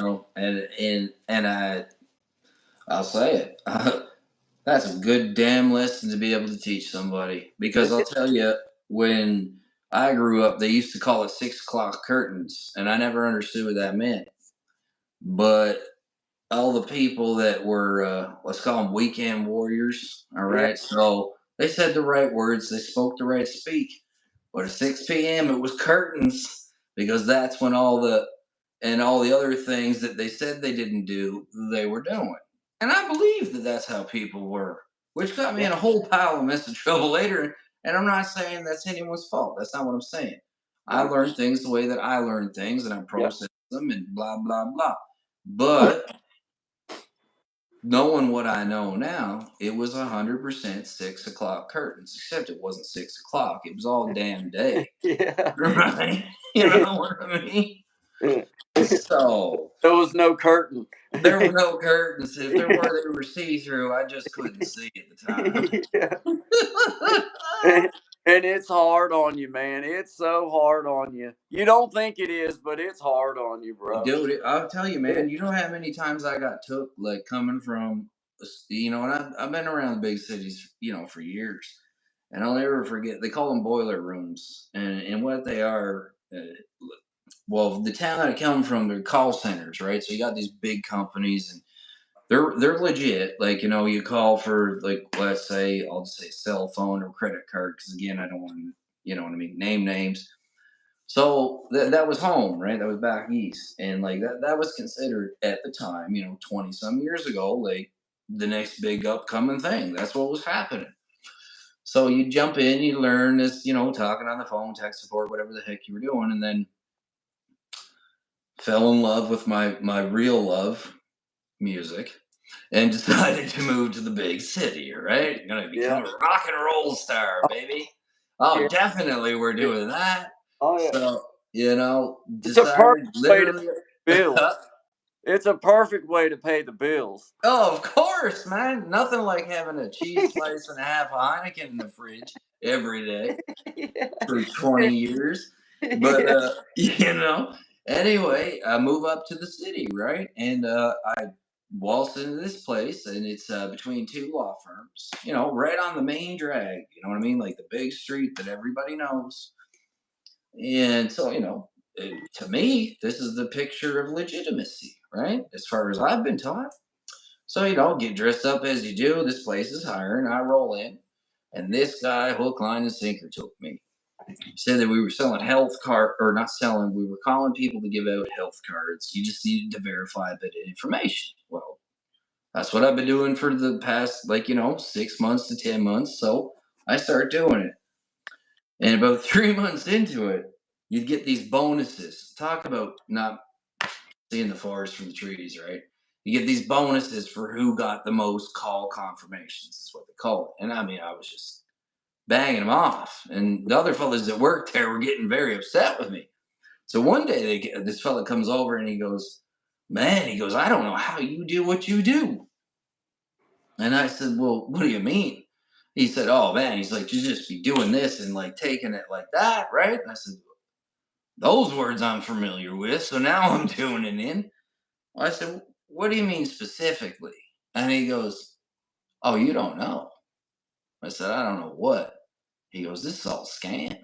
I'll say it. That's a good damn lesson to be able to teach somebody. Because I'll tell you, when I grew up, they used to call it 6 o'clock curtains, and I never understood what that meant. But all the people that were, let's call them weekend warriors, all
Yeah,
right? So they said the right words, they spoke the right speak. But at 6 p.m., it was curtains because that's when all the other things that they said they didn't do, they were doing. And I believe that that's how people were, which got me
yeah,
in a whole pile of mess of trouble later. And I'm not saying that's anyone's fault. That's not what I'm saying. I
right,
learned things the way that I learned things and I
yeah.
processed them and blah, blah, blah. But knowing what I know now, it was 100% 6 o'clock curtains, except it wasn't 6 o'clock. It was all damn day.
Yeah.
Right? You know what I mean? So
There was no curtain.
there were no curtains. If there were, they were see through. I just couldn't see at the time.
Yeah. And it's hard on you, man. It's so hard on you. You don't think it is, but it's hard on you, bro.
Dude, I'll tell you,
Yeah.
man. You know how many times I got took, like coming from, and I've been around the big cities, for years, and I'll never forget. They call them boiler rooms, and what they are. Well, the town that I come from, they're call centers, right? So you got these big companies, and they're legit. Like you call for like let's say I'll just say cell phone or credit card because again I don't want to what I mean name names. So that was home, right? That was back east, and like that was considered at the time, 20 some years ago, like the next big upcoming thing. That's what was happening. So you jump in, you learn this, talking on the phone, tech support, whatever the heck you were doing, and then fell in love with my real love, music, and decided to move to the big city, right? I'm gonna
Yeah.
become a rock and roll star, baby. Oh,
Yeah.
definitely we're
Yeah.
doing that.
Oh, yeah.
So,
It's a perfect
decided
way to
literally.
pay the bills. It's a perfect way to pay the bills.
Oh, of course, man. Nothing like having a cheese slice and a half of Heineken in the fridge every day
Yeah.
for 20 years. But
Yeah.
anyway, I move up to the city, right? And I waltz into this place, and it's between two law firms, right on the main drag, you know what I mean? Like the big street that everybody knows. And so, to me, this is the picture of legitimacy, right? As far as I've been taught. So, get dressed up as you do. This place is hiring. I roll in, and this guy, hook, line, and sinker, took me. He said that we were selling health card, or not selling. We were calling people to give out health cards. You just needed to verify a bit of information. Well, that's what I've been doing for the past, 6 months to 10 months. So I started doing it, and about 3 months into it, you'd get these bonuses. Talk about not seeing the forest from the trees, right? You get these bonuses for who got the most call confirmations, is what they call it. And I mean, I was just banging them off. And the other fellas that worked there were getting very upset with me. So one day, this fella comes over and he goes, "Man," he goes, "I don't know how you do what you do." And I said, "Well, what do you mean?" He said, "Oh, man," he's like, "you just be doing this and like taking it like that, right?" And I said, "Those words I'm familiar with. So now I'm tuning in." I said, "What do you mean specifically?" And he goes, "Oh, you don't know." I said, "I don't know what." He goes, "This is all scam."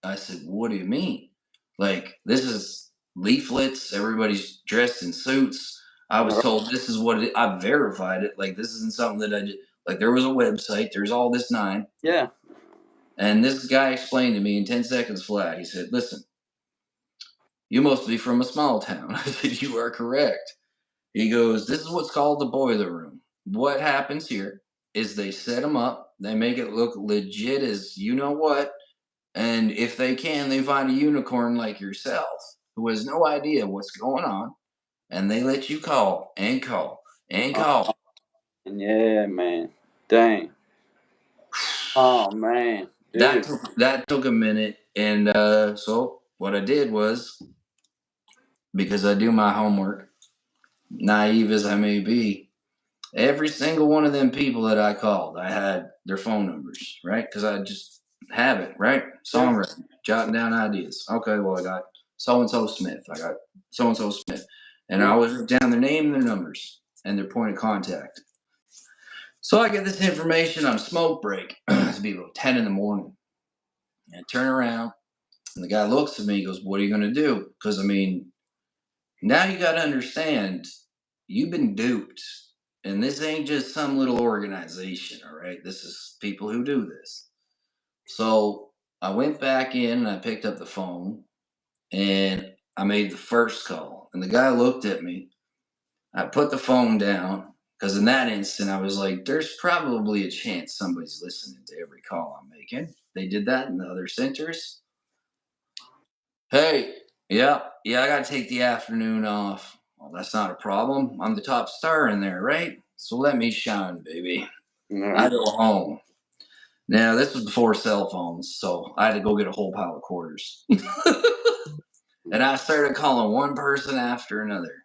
I said, "What do you mean?" Like, this is leaflets, everybody's dressed in suits. I was told this is what I verified it. Like, this isn't something that I did. Like, there was a website, there's all this nine.
Yeah.
And this guy explained to me in 10 seconds flat. He said, "Listen, you must be from a small town." I said, "You are correct." He goes, "This is what's called the boiler room. What happens here is they set them up, they make it look legit as you know what, and if they can, they find a unicorn like yourself who has no idea what's going on, and they let you call and call and
Oh,
call."
yeah, man. Dang. Oh, man.
That
Dude.
took a minute, and so what I did was, because I do my homework, naive as I may be, every single one of them people that I called, I had their phone numbers, right? Because I just have it, right?
Yeah.
Songwriting, jotting down ideas. Okay, well, I got so and so Smith. I got so and so Smith. And I
Yeah.
always write down their name, their numbers, and their point of contact. So I get this information on smoke break. It's be about 10 in the morning. And I turn around, and the guy looks at me. He goes, "What are you going to do?" Because, I mean, now you got to understand, you've been duped. And this ain't just some little organization, all right? This is people who do this. So I went back in and I picked up the phone and I made the first call. And the guy looked at me. I put the phone down because in that instant I was like, there's probably a chance somebody's listening to every call I'm making. They did that in the other centers. "Hey, yeah, I got to take the afternoon off." "Well, that's not a problem. I'm the top star in there, right? So let me shine, baby." I
Yeah.
go home. Now, this was before cell phones, so I had to go get a whole pile of quarters. And I started calling one person after another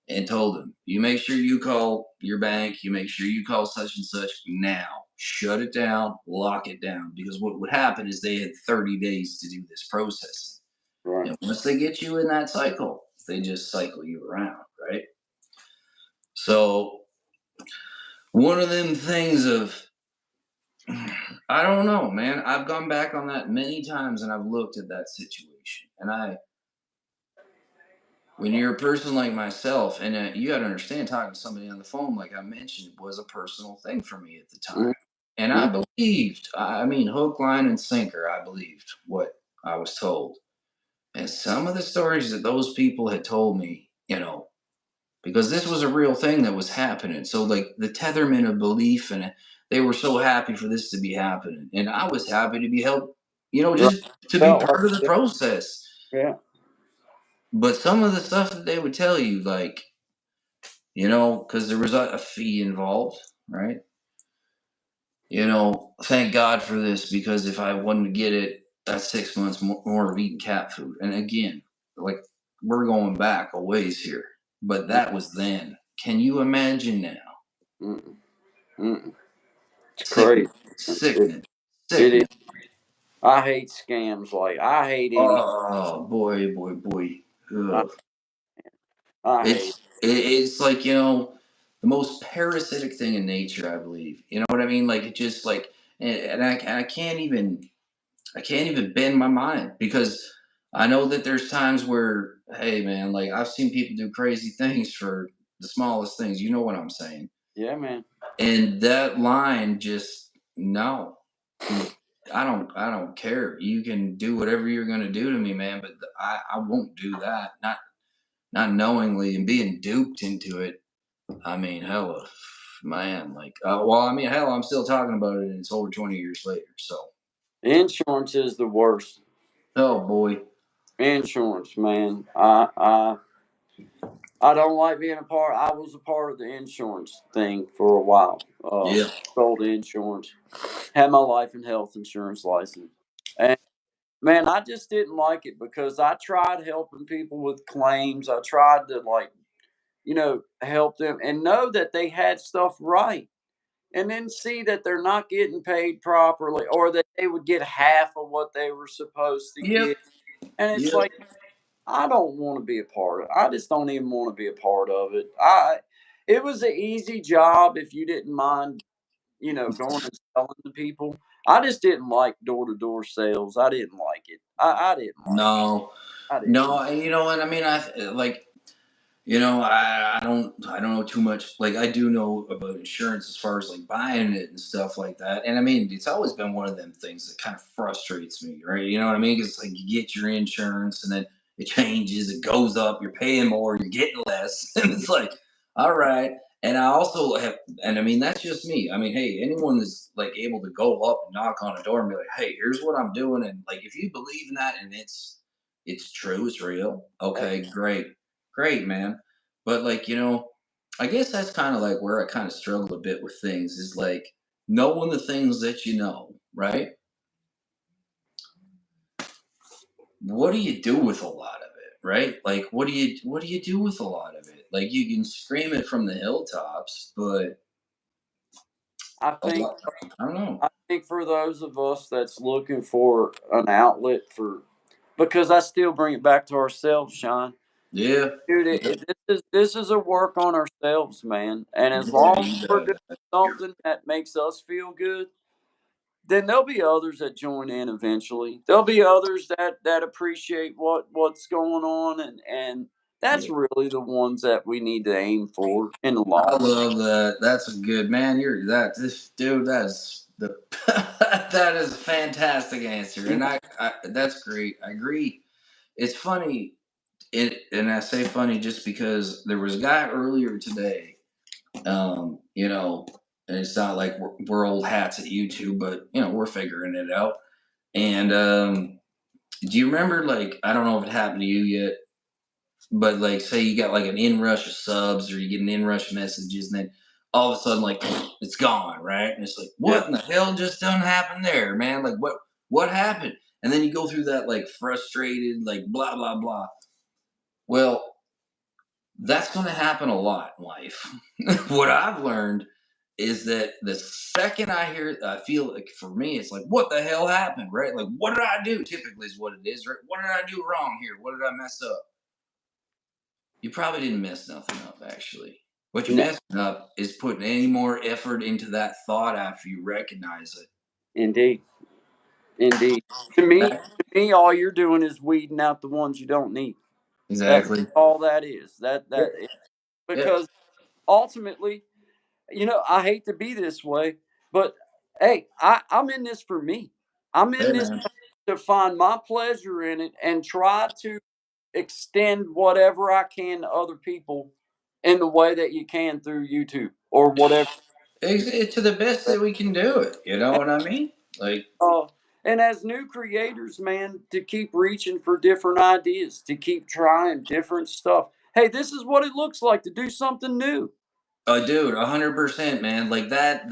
and told them, "You make sure you call your bank, you make sure you call such and such now. Shut it down, lock it down." Because what would happen is they had 30 days to do this processing.
Right.
And once they get you in that cycle, they just cycle you around, right? So, one of them things of, I don't know, man. I've gone back on that many times and I've looked at that situation. And when you're a person like myself, and you got to understand, talking to somebody on the phone, like I mentioned, was a personal thing for me at the
Mhm.
time. And
Yeah.
I believed, I mean, hook, line, and sinker, I believed what I was told. And some of the stories that those people had told me, because this was a real thing that was happening. So, like the tetherment of belief, and they were so happy for this to be happening, and I was happy to be helped.
Right.
Just to be
Felt like
part of the
it.
process.
Yeah.
But some of the stuff that they would tell you, like, because there was a fee involved, right? Thank God for this because if I wanted to get it, that's 6 months more of eating cat food. And again, like we're going back a ways here, but that was then. Can you imagine now?
Mm-mm, mm-mm. It's crazy.
Sickening,
It,
sickening,
it is.
sickening.
I hate scams. Like I hate any.
Oh boy, boy, boy.
I,
Ugh.
I hate.
It's like the most parasitic thing in nature, I believe. You know what I mean? Like it just like, and I can't even bend my mind because I know that there's times where, hey man, like I've seen people do crazy things for the smallest things. You know what I'm saying?
Yeah, man.
And that line just no. I don't care. You can do whatever you're gonna do to me, man, but I won't do that. Not knowingly and being duped into it. I mean, hell, man, like, well, I mean, hell, I'm still talking about it, and it's over 20 years later. So,
Insurance is the worst.
oh boy,
Insurance, man. I don't like being a part. I was a part of the insurance thing for a while.
yeah,
Sold insurance, had my life and health insurance license, and man, I just didn't like it because I tried helping people with claims. I tried to help them and know that they had stuff right, and then see that they're not getting paid properly, or that they would get half of what they were supposed to
yep,
get, and it's
yep.
like I don't want to be a part of it. I just don't even want to be a part of it. It was an easy job if you didn't mind, going and selling to people. I just didn't like door to door sales. I didn't like it. I didn't like it.
No,
I didn't.
no, you know what I mean? Like, I don't know too much. Like, I do know about insurance as far as like buying it and stuff like that. And I mean, it's always been one of them things that kind of frustrates me, right? You know what I mean? Because like you get your insurance and then it changes, it goes up, you're paying more, you're getting less, and it's like, all right. And I also have, and I mean, that's just me. I mean, hey, anyone that's like able to go up and knock on a door and be like, hey, here's what I'm doing, and like if you believe in that and it's true, it's real. Okay, great, great, man. But like, I guess that's kind of like where I kind of struggle a bit with things is like knowing the things that you know, right? What do you do with a lot of it, right? Like what do you do with a lot of it? Like you can scream it from the hilltops, but
I
a
think.
lot, I don't know.
I think for those of us that's looking for an outlet for, because I still bring it back to ourselves, Sean.
Yeah.
Dude,
Yeah,
this is a work on ourselves, man. And as
yeah,
long as
you
we're
bet.
doing something that makes us feel good, then there'll be others that join in eventually. There'll be others that appreciate what's going on, and that's
Yeah.
really the ones that we need to aim for in the
I
long run.
love that. That's a good man. You're that this dude. That's the that is a fantastic answer, and I that's great. I agree. It's funny, and I say funny just because there was a guy earlier today. And it's not like we're old hats at YouTube, but we're figuring it out. And do you remember like I don't know if it happened to you yet, but like, say you got like an inrush of subs or you get an inrush of messages, and then all of a sudden, like, it's gone, right? And it's like,
Yeah,
what in the hell just done happened there, man? Like, what happened? And then you go through that like frustrated, like blah blah blah. Well, that's going to happen a lot in life. What I've learned is that the second I hear, I feel like for me, it's like, what the hell happened, right? Like, what did I do? Typically, is what it is, right? What did I do wrong here? What did I mess up? You probably didn't mess nothing up, actually. What you're
no,
messing up is putting any more effort into that thought after you recognize it.
indeed. Indeed. To me
That
to me, all you're doing is weeding out the ones you don't need. That's
exactly.
all that is.
Yeah. Yeah.
Because ultimately, I hate to be this way, but hey, I'm in this for me. I'm in
Hey,
this
man.
to find my pleasure in it and try to extend whatever I can to other people in the way that you can through YouTube or whatever.
It's to the best that we can do it. You know what I mean? Like,
And as new creators, man, to keep reaching for different ideas, to keep trying different stuff. Hey, this is what it looks like to do something new.
Dude, 100%, man. Like that's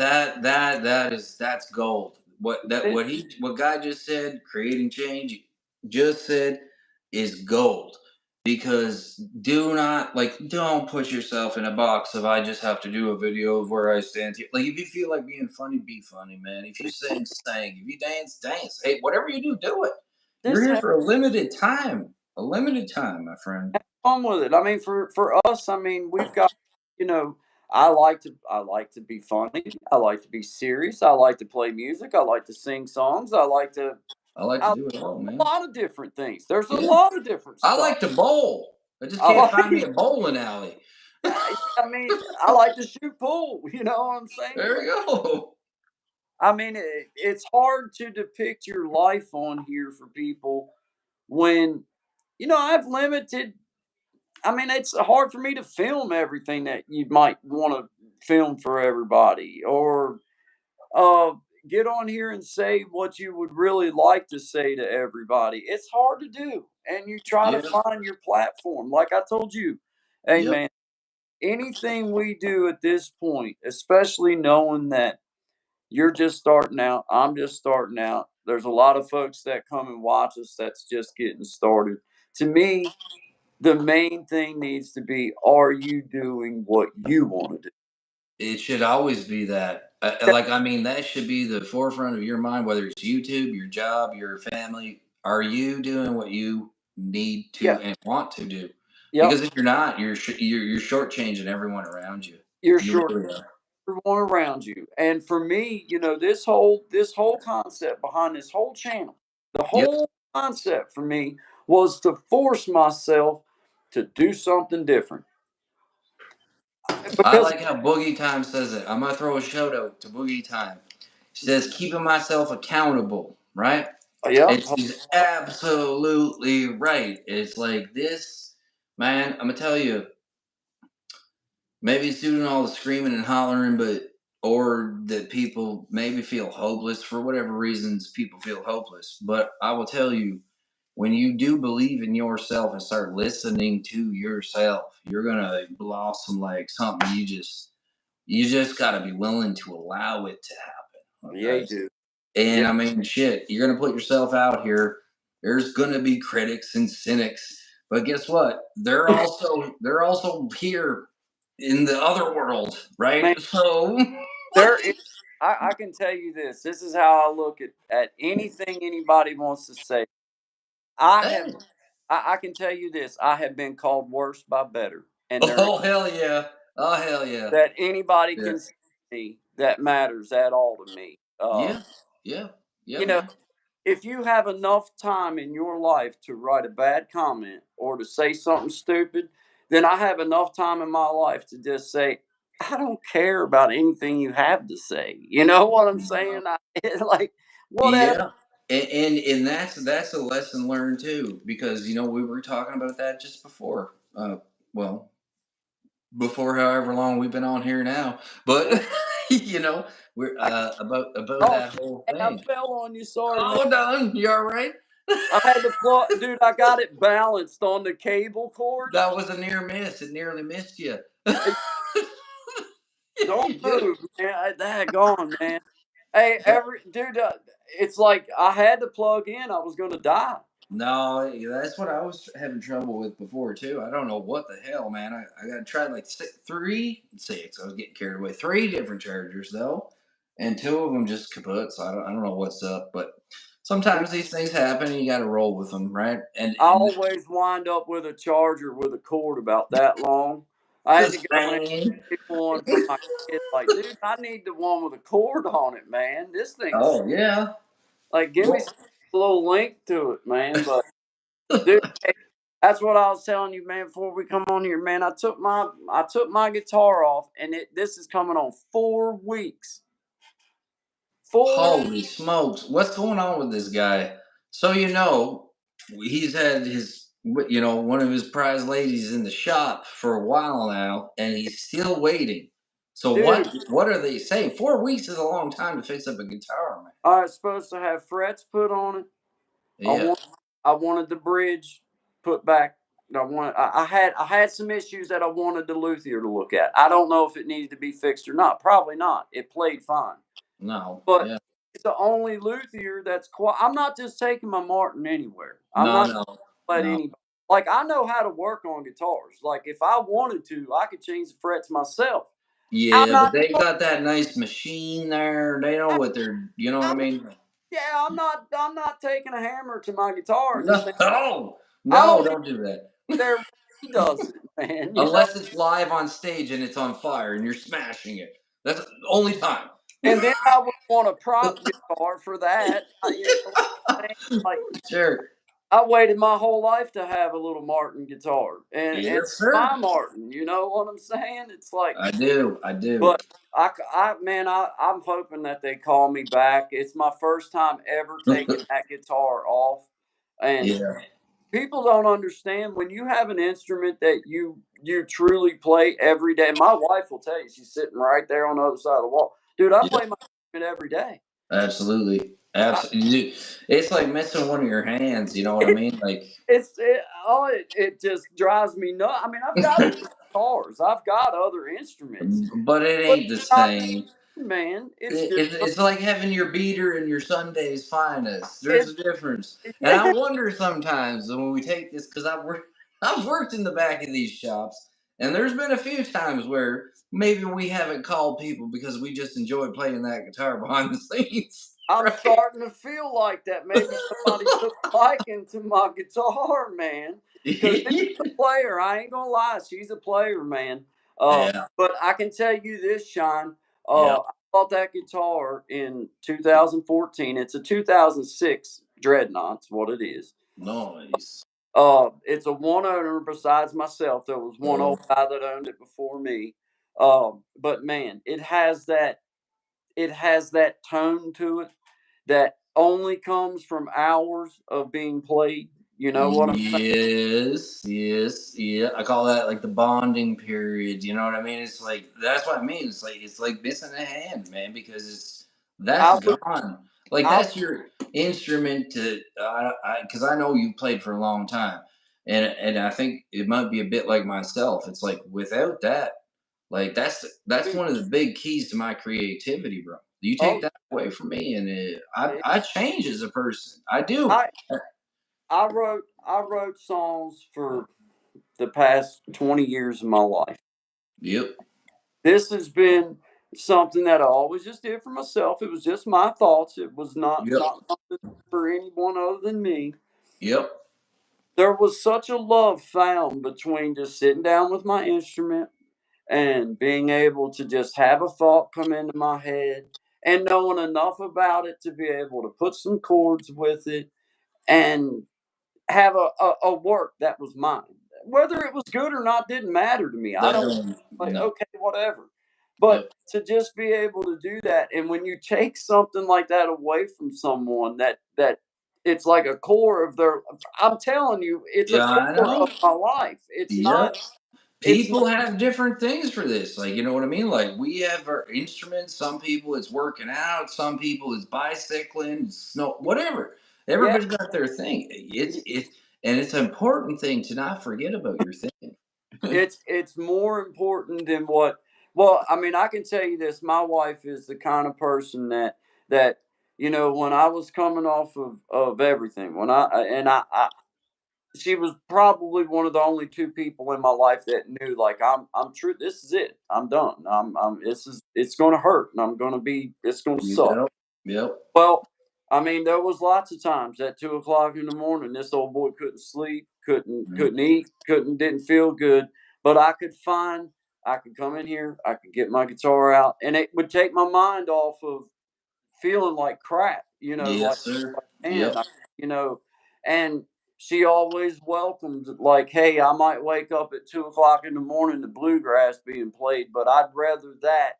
gold.
It,
What guy just said, creating change, just said, is gold. Because don't put yourself in a box of I just have to do a video of where I stand here. Like if you feel like being funny, be funny, man. If you sing. If you dance, dance. Hey, whatever you do, do it. You're
just
here
have
for a limited time. A limited time, my friend.
fun with it. I mean, for us, I mean, we've got, you know, I like to be funny. I like to be serious. I like to play music. I like to sing songs.
I like to
I
do it all,
a
man.
lot of different things. There's a
Yeah.
lot of different
I
stuff.
like to bowl. I just
I
can't
like,
find me a bowling alley.
I mean, I like to shoot pool. You know what I'm saying?
There we go.
I mean, it's hard to depict your life on here for people when, I've limited. I mean, it's hard for me to film everything that you might want to film for everybody, or uh, get on here and say what you would really like to say to everybody. It's hard to do, and you try to
Yeah.
find your platform. Like I told you, hey
Yep.
man, anything we do at this point, especially knowing that you're just starting out, I'm just starting out. There's a lot of folks that come and watch us that's just getting started. To me, the main thing needs to be, are you doing what you want to do?
It should always be that. I mean, that should be the forefront of your mind, whether it's YouTube, your job, your family. Are you doing what you need
Yeah.
to and want to do?
Yep.
Because if you're not, you're shortchanging everyone around you.
You're
You
sure
really are.
everyone around you. And for me, this whole concept behind this whole channel, the
Yep.
whole concept for me was to force myself to do something different.
I
Because
like how Boogie Time says it. I'm gonna throw a shout out to Boogie Time. She says keeping myself accountable, right?
yep,
And she's absolutely right. It's like this, man. I'm gonna tell you, maybe it's due to all the screaming and hollering, but or that people maybe feel hopeless for whatever reasons people feel hopeless. But I will tell you, when you do believe in yourself and start listening to yourself, you're gonna blossom like something you just got to be willing to allow it to happen.
yeah, you
Okay.
do. Yeah,
And I mean, shit, you're going to put yourself out here. There's going to be critics and cynics. But guess what? They're also here in the other world,
man.
right? So,
There is, I can tell you this. This is how I look at anything anybody wants to say. I have,
hey,
I can tell you this. I have been called worse by better, and there ain't
oh hell yeah, oh hell yeah,
that anybody
yeah,
can see me that matters at all to me.
yeah, yeah, yeah,
You know,
man.
if you have enough time in your life to write a bad comment or to say something stupid, then I have enough time in my life to just say, I don't care about anything you have to say. You know what I'm saying? It's like, whatever.
Yeah. And that's a lesson learned too, because we were talking about that just before. Well, before however long we've been on here now.
Yeah.
But you know, we're about
Oh,
that whole
hey, I
thing.
fell on you. Sorry, man.
Oh, done. You all right?
I had to plug, dude. I got it balanced on the cable cord.
That was a near miss. It nearly missed you.
Don't
Yeah.
move, man. Gone, man. Hey,
Yeah.
dude, it's like I had to plug in. I was gonna die.
No, that's what I was having trouble with before too. I don't know what the hell, man. I got to try like six. I was getting carried away. Three different chargers though, and two of them just kaput. So I don't know what's up, but
Dude,
sometimes these things happen, and you got to roll with them, right? And
I
and
always wind up with a charger with a cord about that long. I had
the
to go in and
same.
get one for my kid. Like, dude, I need the one with a cord on it, man. This thing's
Oh yeah.
like, give me
Well,
some little link to it, man. But dude, hey, that's what I was telling you, man. Before we come on here, man, I took my guitar off, and this is coming on 4 weeks. 4
holy smokes! What's going on with this guy? So he's had one of his prize ladies in the shop for a while now, and he's still waiting. So
dude.
what are they saying? 4 weeks is a long time to fix up a guitar, man.
I was supposed to have frets put on it. I
Yeah.
want I wanted the bridge put back. I had some issues that I wanted the luthier to look at. I don't know if it needed to be fixed or not. Probably not. It played fine.
No.
But
Yeah.
it's the only luthier that's I'm not just taking my Martin anywhere. I'm
No,
not
no,
let
no.
anybody, like, I know how to work on guitars. Like, if I wanted to, I could change the frets myself. I'm
Yeah, but
not
they got that nice machine there. They know what they're, you know what I
I'm
mean?
yeah, I'm not taking a hammer to my guitar and saying,
No,
I
no,
don't even
don't do that.
there he does it, man.
Unless it's live on stage and it's on fire and you're smashing it. That's the only time.
And then I would want a prop guitar for that. Like,
Sure.
I waited my whole life to have a little Martin guitar, and
Yes, sir.
my Martin, you know what I'm saying? It's like,
I do. I do.
but man, I'm hoping that they call me back. It's my first time ever taking that guitar off, and
Yeah.
people don't understand when you have an instrument that you truly play every day. My wife will tell you, she's sitting right there on the other side of the wall. Dude, I
Yeah.
play my instrument every day.
Absolutely.
I,
Absolutely. It's like missing one of your hands. You know what I mean? Like,
it just drives me nuts. I mean, I've got other guitars, I've got other instruments,
but it
but
ain't the
it's not the
same.
same, man. It's
It,
just
it, it's like having your beater and your Sunday's finest. There's
it's
a difference, and I
yeah.
wonder sometimes when we take this because I've worked in the back of these shops, and there's been a few times where maybe we haven't called people because we just enjoyed playing that guitar behind the scenes,
I'm
right?
starting to feel like that. Maybe somebody took a liking to my guitar, man. Because she's a player. I ain't gonna lie, she's a player, man.
Yeah,
But I can tell you this, Sean.
yeah,
I bought that guitar in 2014. It's a 2006 Dreadnought's what it is.
nice.
It's a one owner besides myself. There was one
Oh,
old guy that owned it before me. But man, it has that tone to it that only comes from hours of being played. You know what I'm saying?
yes, yes, yeah. I call that like the bonding period. You know what I mean? It's like that's what I mean. It's like missing a hand, man, because that's
I would,
gone. Like
I
that's your instrument to. Because I know you played for a long time, and I think it might be a bit like myself. It's like without that, like that's
dude.
one of the big keys to my creativity, bro. You take
Oh,
that away from me, and
yeah.
I change as a person. I do.
I I wrote songs for the past 20 years of my life.
Yep.
This has been something that I always just did for myself. It was just my thoughts. It was
Yep.
not something for anyone other than me.
Yep.
There was such a love found between just sitting down with my instrument and being able to just have a thought come into my head and knowing enough about it to be able to put some chords with it and have a work that was mine. Whether it was good or not didn't matter to me. I
That
don't
don't
like,
no.
okay, whatever. But
Yep.
to just be able to do that, and when you take something like that away from someone, that it's like a core of their. I'm telling you, it's a
Yeah, I
core of
know.
my life. It's
Yep.
not. It's
People have different things for this. Like, you know what I mean? Like we have our instruments. Some people it's working out. Some people it's bicycling, snow, whatever.
yeah.
Everybody's got their thing. And it's an important thing to not forget about your thing.
It's more important than what well, I mean, I can tell you this, my wife is the kind of person that, when I was coming off of everything, when I she was probably one of the only 2 people in my life that knew, like, I'm true, this is it. I'm done. It's gonna hurt, and it's gonna suck.
Yep. Yep.
Well, I mean, there was lots of times at 2 o'clock in the morning, this old boy couldn't sleep,
Mm.
couldn't eat, didn't feel good. But I could come in here, I could get my guitar out, and it would take my mind off of feeling like crap.
Yes, sir.
Man,
Yep.
you know, and she always welcomed, like, hey, I might wake up at 2 o'clock in the morning to bluegrass being played, but I'd rather that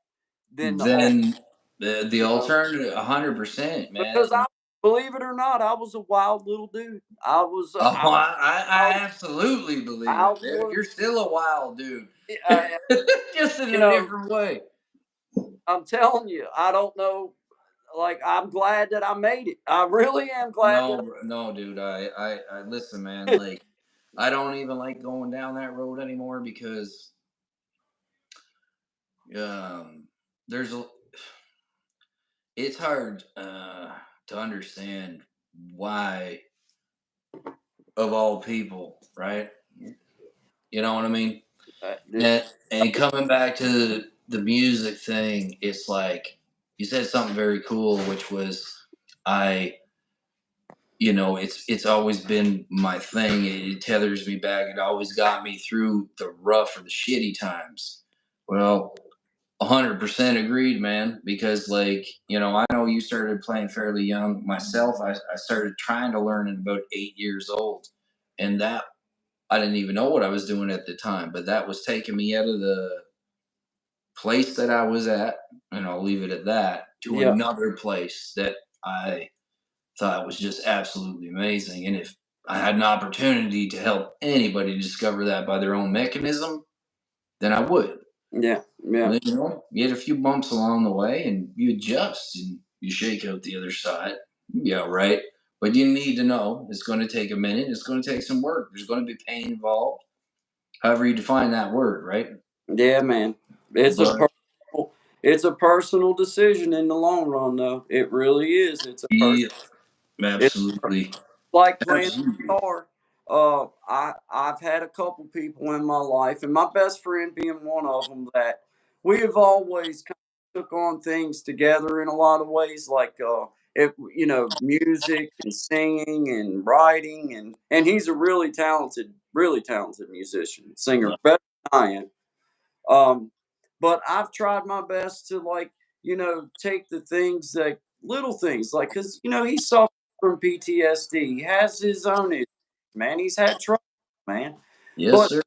than the all,
Then the
you know.
alternative, 100%, man.
Because believe it or not, I was a wild little dude.
Oh, I absolutely believe
I
it, dude.
was,
You're still a wild dude,
I,
just in
you
a
know,
different way.
I'm telling you, I don't know. Like, I'm glad that I made it. I really am glad that.
No, no, dude. I listen, man. Like, I don't even like going down that road anymore because there's a. It's hard to understand why, of all people, right? You know what I mean?
It,
And coming back to the music thing, it's like you said something very cool, which was I, it's always been my thing. It tethers me back. It always got me through the rough or the shitty times. Well, 100% agreed, man. Because I know you started playing fairly young. Myself, I started trying to learn at about 8 years old, and that I didn't even know what I was doing at the time, but that was taking me out of the place that I was at, and I'll leave it at that, to
yeah,
another place that I thought was just absolutely amazing. And if I had an opportunity to help anybody discover that by their own mechanism, then I would.
yeah, yeah,
But, you get a few bumps along the way and you adjust and you shake out the other side. Yeah, right. But you need to know it's going to take a minute. It's going to take some work. There's going to be pain involved, however you define that word, right?
yeah, man. It's a
But
personal, it's a personal decision in the long run, though. It really is. It's a person.
yeah, absolutely.
Like playing
Absolutely.
guitar. I've had a couple people in my life, and my best friend being one of them, that we have always kind of took on things together in a lot of ways, like if music and singing and writing, and he's a really talented musician, singer, better than I am. But I've tried my best to, like, take the things, that little things, like, because he suffered from PTSD. He has his own issues, man. He's had trouble, man.
Yes,
But
sir.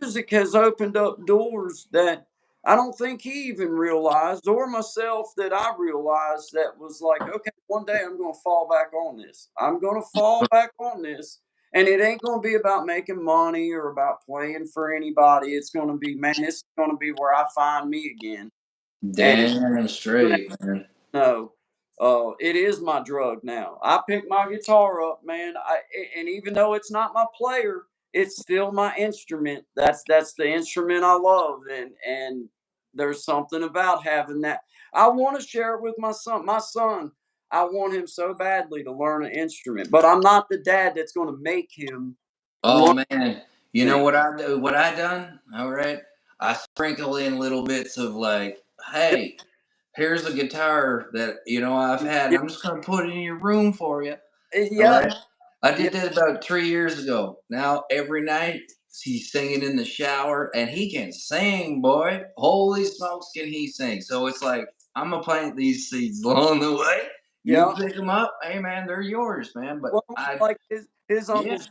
music has opened up doors that I don't think he even realized, or myself, that I realized, that was like, okay, one day I'm going to fall back on this. I'm going to fall back on this. And it ain't going to be about making money or about playing for anybody. It's going to be, man, this is going to be where I find me again. And
Damn straight, man.
no, it is my drug now. I pick my guitar up, man. And even though it's not my player, it's still my instrument. That's the instrument I love, and there's something about having that. I want to share it with my son. My son, I want him so badly to learn an instrument, but I'm not the dad that's going to make him
Oh
learn
man, you know
anything.
what I do? What I done? All right, I sprinkle in little bits of like,
Yeah,
hey, here's a guitar that I've had.
yeah,
I'm just gonna put it in your room for you. All
yeah,
right. I
yeah,
did that about 3 years ago. Now every night he's singing in the shower, and he can sing, boy. Holy smokes, can he sing? So it's like I'm gonna plant these seeds along the way. You
yeah.
pick them up, hey man, they're yours, man. But
Well,
I,
like his
yeah,
uncle's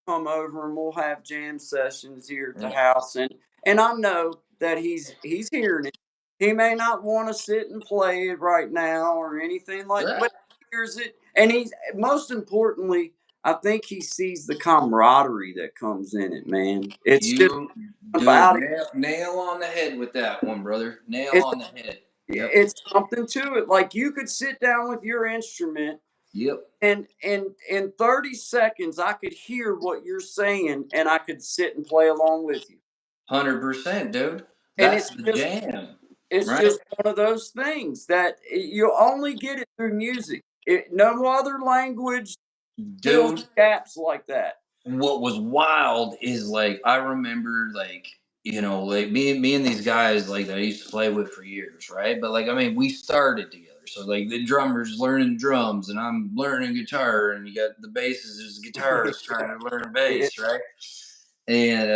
come over, and we'll have jam sessions here at the
yeah,
house, and I know that he's hearing it. He may not want to sit and play it right now or anything like,
yeah.
but he hears it, and he's, most importantly, I think he sees the camaraderie that comes in it, man. It's just
You, dude,
about it.
nail on the head with that one, brother. Nail
It's
on the head. Yep,
it's something to it. Like, you could sit down with your instrument,
yep.
and in 30 seconds, I could hear what you're saying, and I could sit and play along with you.
100%, dude.
And
That's
it's
the
just
jam,
it's
right,
just one of those things that you only get it through music. No other language fills
dude?
gaps like that.
What was wild is like I remember like me and these guys like that I used to play with for years, right? But like I mean we started together. So like the drummer's learning drums and I'm learning guitar and you got the bassist who's a guitarist trying to learn
Yeah,
bass, right? And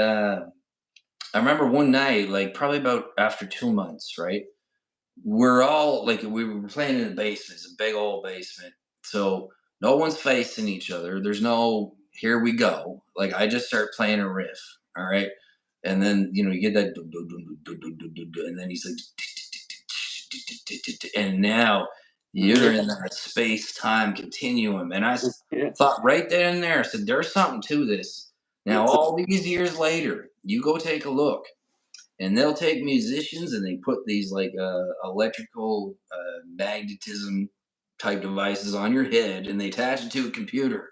I remember one night, like probably about after 2 months, right? We're all like we were playing in the basement. It's a big old basement. So no one's facing each other. There's no here we go. Like I just start playing a riff. All right. And then you get that and then he's like and now you're in that space time continuum. And
yeah.
thought right then and there, I said, there's something to this. Now,
It's a,
all these years later, you go take a look. and they'll take musicians and they put these like electrical magnetism type devices on your head, and they attach it to a computer,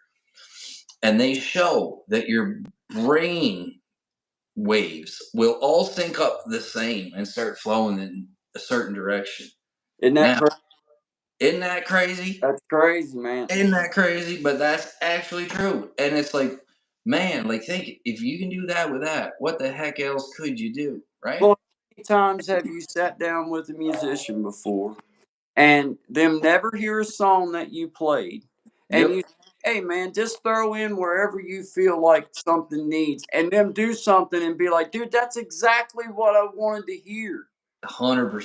and they show that your brain waves will all sync up the same and start flowing in a certain direction.
Isn't that
Now,
crazy?
isn't that crazy?
That's crazy, man.
Isn't that crazy? But that's actually true. And it's like, man, like think if you can do that with that, what the heck else could you do? Right?
Well, how many times have you sat down with a musician before and them never hear a song that you played, and you,
Yep.
hey man, just throw in wherever you feel like something needs, and them do something and be like, dude, that's exactly what I wanted to hear.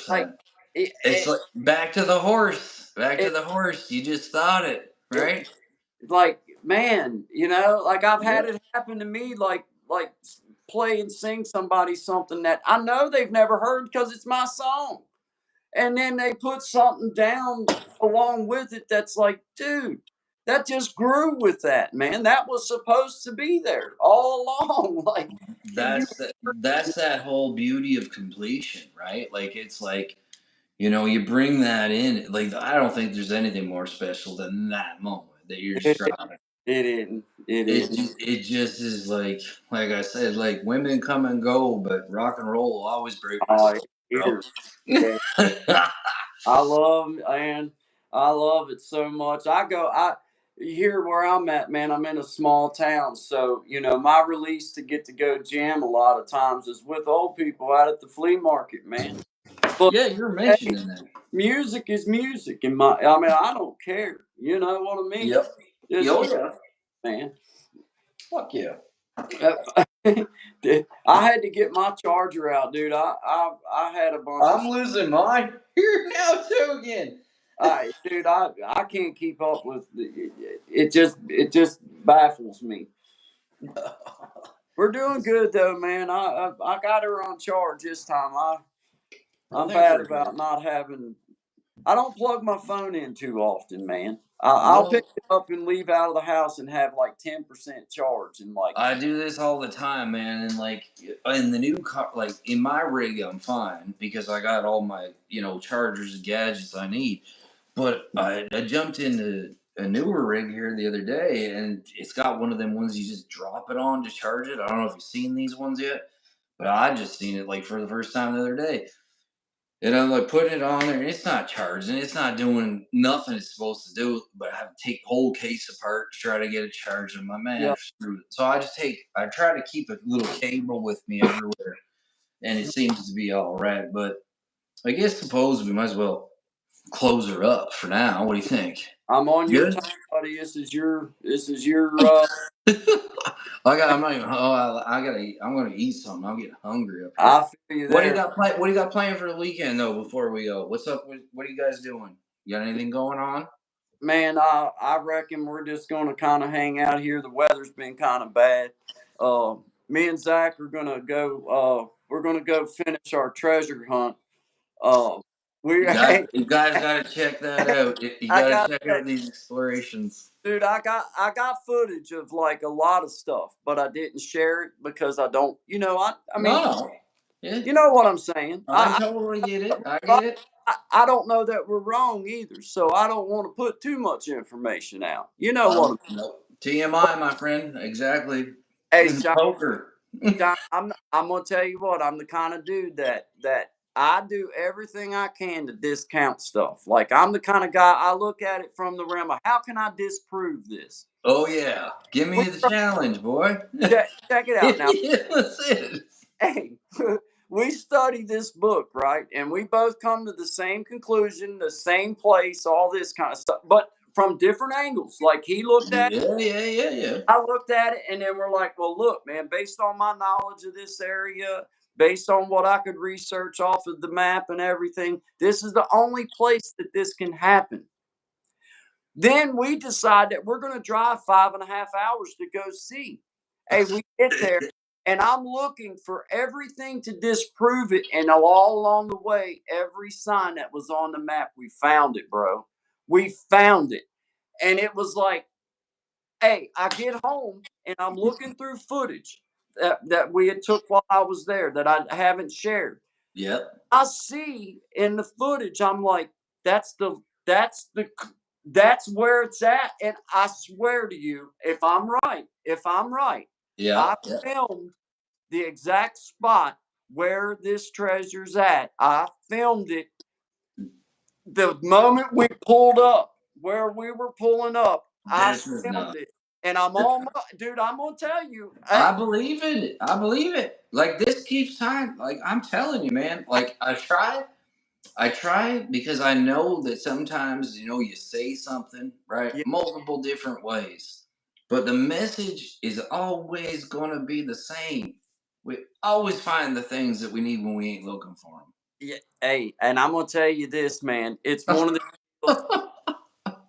Like
100%.
it,
It's like back to the horse. Back to
it,
the horse. You just thought it,
it,
right?
like man, like I've had
Yep.
it happen to me, play and sing somebody something that I know they've never heard because it's my song, and then they put something down along with it that's like, dude, that just grew with that, man. That was supposed to be there all along. Like you,
That's that whole beauty of completion, right? Like it's like, you know, you bring that in. Like I don't think there's anything more special than that moment that you're just
it,
dropping.
it isn't. It
It
isn't.
it just is like I said, like women come and go, but rock and roll will always break my
Oh,
soul, bro.
here. Yeah. I love and I love it so much. I here where I'm at, man, I'm in a small town. So, my release to get to go jam a lot of times is with old people out at the flea market, man. But
Yeah, you were
hey,
mentioning that.
music is music in I don't care. You know what I mean?
Yep.
Just
Oh yeah.
man.
Fuck yeah.
I had to get my charger out, dude. I had a bunch of
I'm losing mine here now too again.
I can't keep up with it just baffles me. We're doing good though, man. I got her on charge this time.
Well,
I'm
thanks
bad
for
about
that.
not having. I don't plug my phone in too often, man. I'll pick
Well,
it up and leave out of the house and have like 10% charge and like
I do this all the time, man, and like in the new car, like in my rig, I'm fine because I got all my chargers and gadgets I need. But I jumped into a newer rig here the other day, and it's got one of them ones you just drop it on to charge it. I don't know if you've seen these ones yet, but I just seen it like for the first time the other day. And I'm like putting it on there, and it's not charging. It's not doing nothing it's supposed to do. But I have to take the whole case apart to try to get it charged. And my
yeah.
man, screw it. So I try to keep a little cable with me everywhere, and it seems to be all right. But I guess suppose we might as well close her up for now. What do you think?
I'm on your
Good.
time, buddy. This is your
I'm not even. Oh, I gotta eat. I'm gonna eat something. I'm getting hungry up here.
I feel you there.
What do you got planned for the weekend though? Before we go, what's up? What are you guys doing? You got anything going on?
Man, I reckon we're just gonna kind of hang out here. The weather's been kind of bad. Uh, Me and Zach are gonna go. We're gonna go finish our treasure hunt. Uh, we hey,
You guys got to check that out. You
I
got to
got
check
that,
out these explorations.
dude. I got footage of like a lot of stuff, but I didn't share it because I don't. I mean,
No, yeah,
you know what I'm saying.
I totally get it. I
I,
get it.
I don't know that we're wrong either, so I don't want to put too much information out. You know what?
No. TMI, my friend. Exactly.
Hey, Sean,
Poker.
I'm gonna tell you what. I'm the kind of dude that I do everything I can to discount stuff. Like I'm the kind of guy I look at it from the realm of how can I disprove this?
Oh yeah, give
We
me the challenge, boy.
check it out now.
That's it.
Hey, we study this book, right? And we both come to the same conclusion, the same place, all this kind of stuff, but from different angles. Like he looked at
Yeah, yeah, yeah, yeah.
I looked at it and then we're like, well, look, man, based on my knowledge of this area, based on what I could research off of the map and everything, this is the only place that this can happen. Then we decide that we're going to drive 5.5 hours to go see. Hey, we get there and I'm looking for everything to disprove it. And all along the way, every sign that was on the map, we found it, bro. We found it. And it was like, hey, I get home and I'm looking through footage. that we had took while I was there that I haven't shared.
Yep.
I see in the footage, I'm like, that's the that's the that's where it's at. And I swear to you, if I'm right, I
Yep. Yep.
filmed the exact spot where this treasure's at. I filmed it the moment we pulled up, where we were pulling up. I
This is
filmed
nuts.
it. And I'm on my dude, I'm gonna tell you,
I believe it. I believe it. Like this keeps time. Like I'm telling you, man. Like I try because I know that sometimes, you say something, right?
yeah,
Multiple different ways. But the message is always going to be the same. We always find the things that we need when we ain't looking for
yeah, hey, and I'm gonna tell you this, man. It's
them.
one of the deals.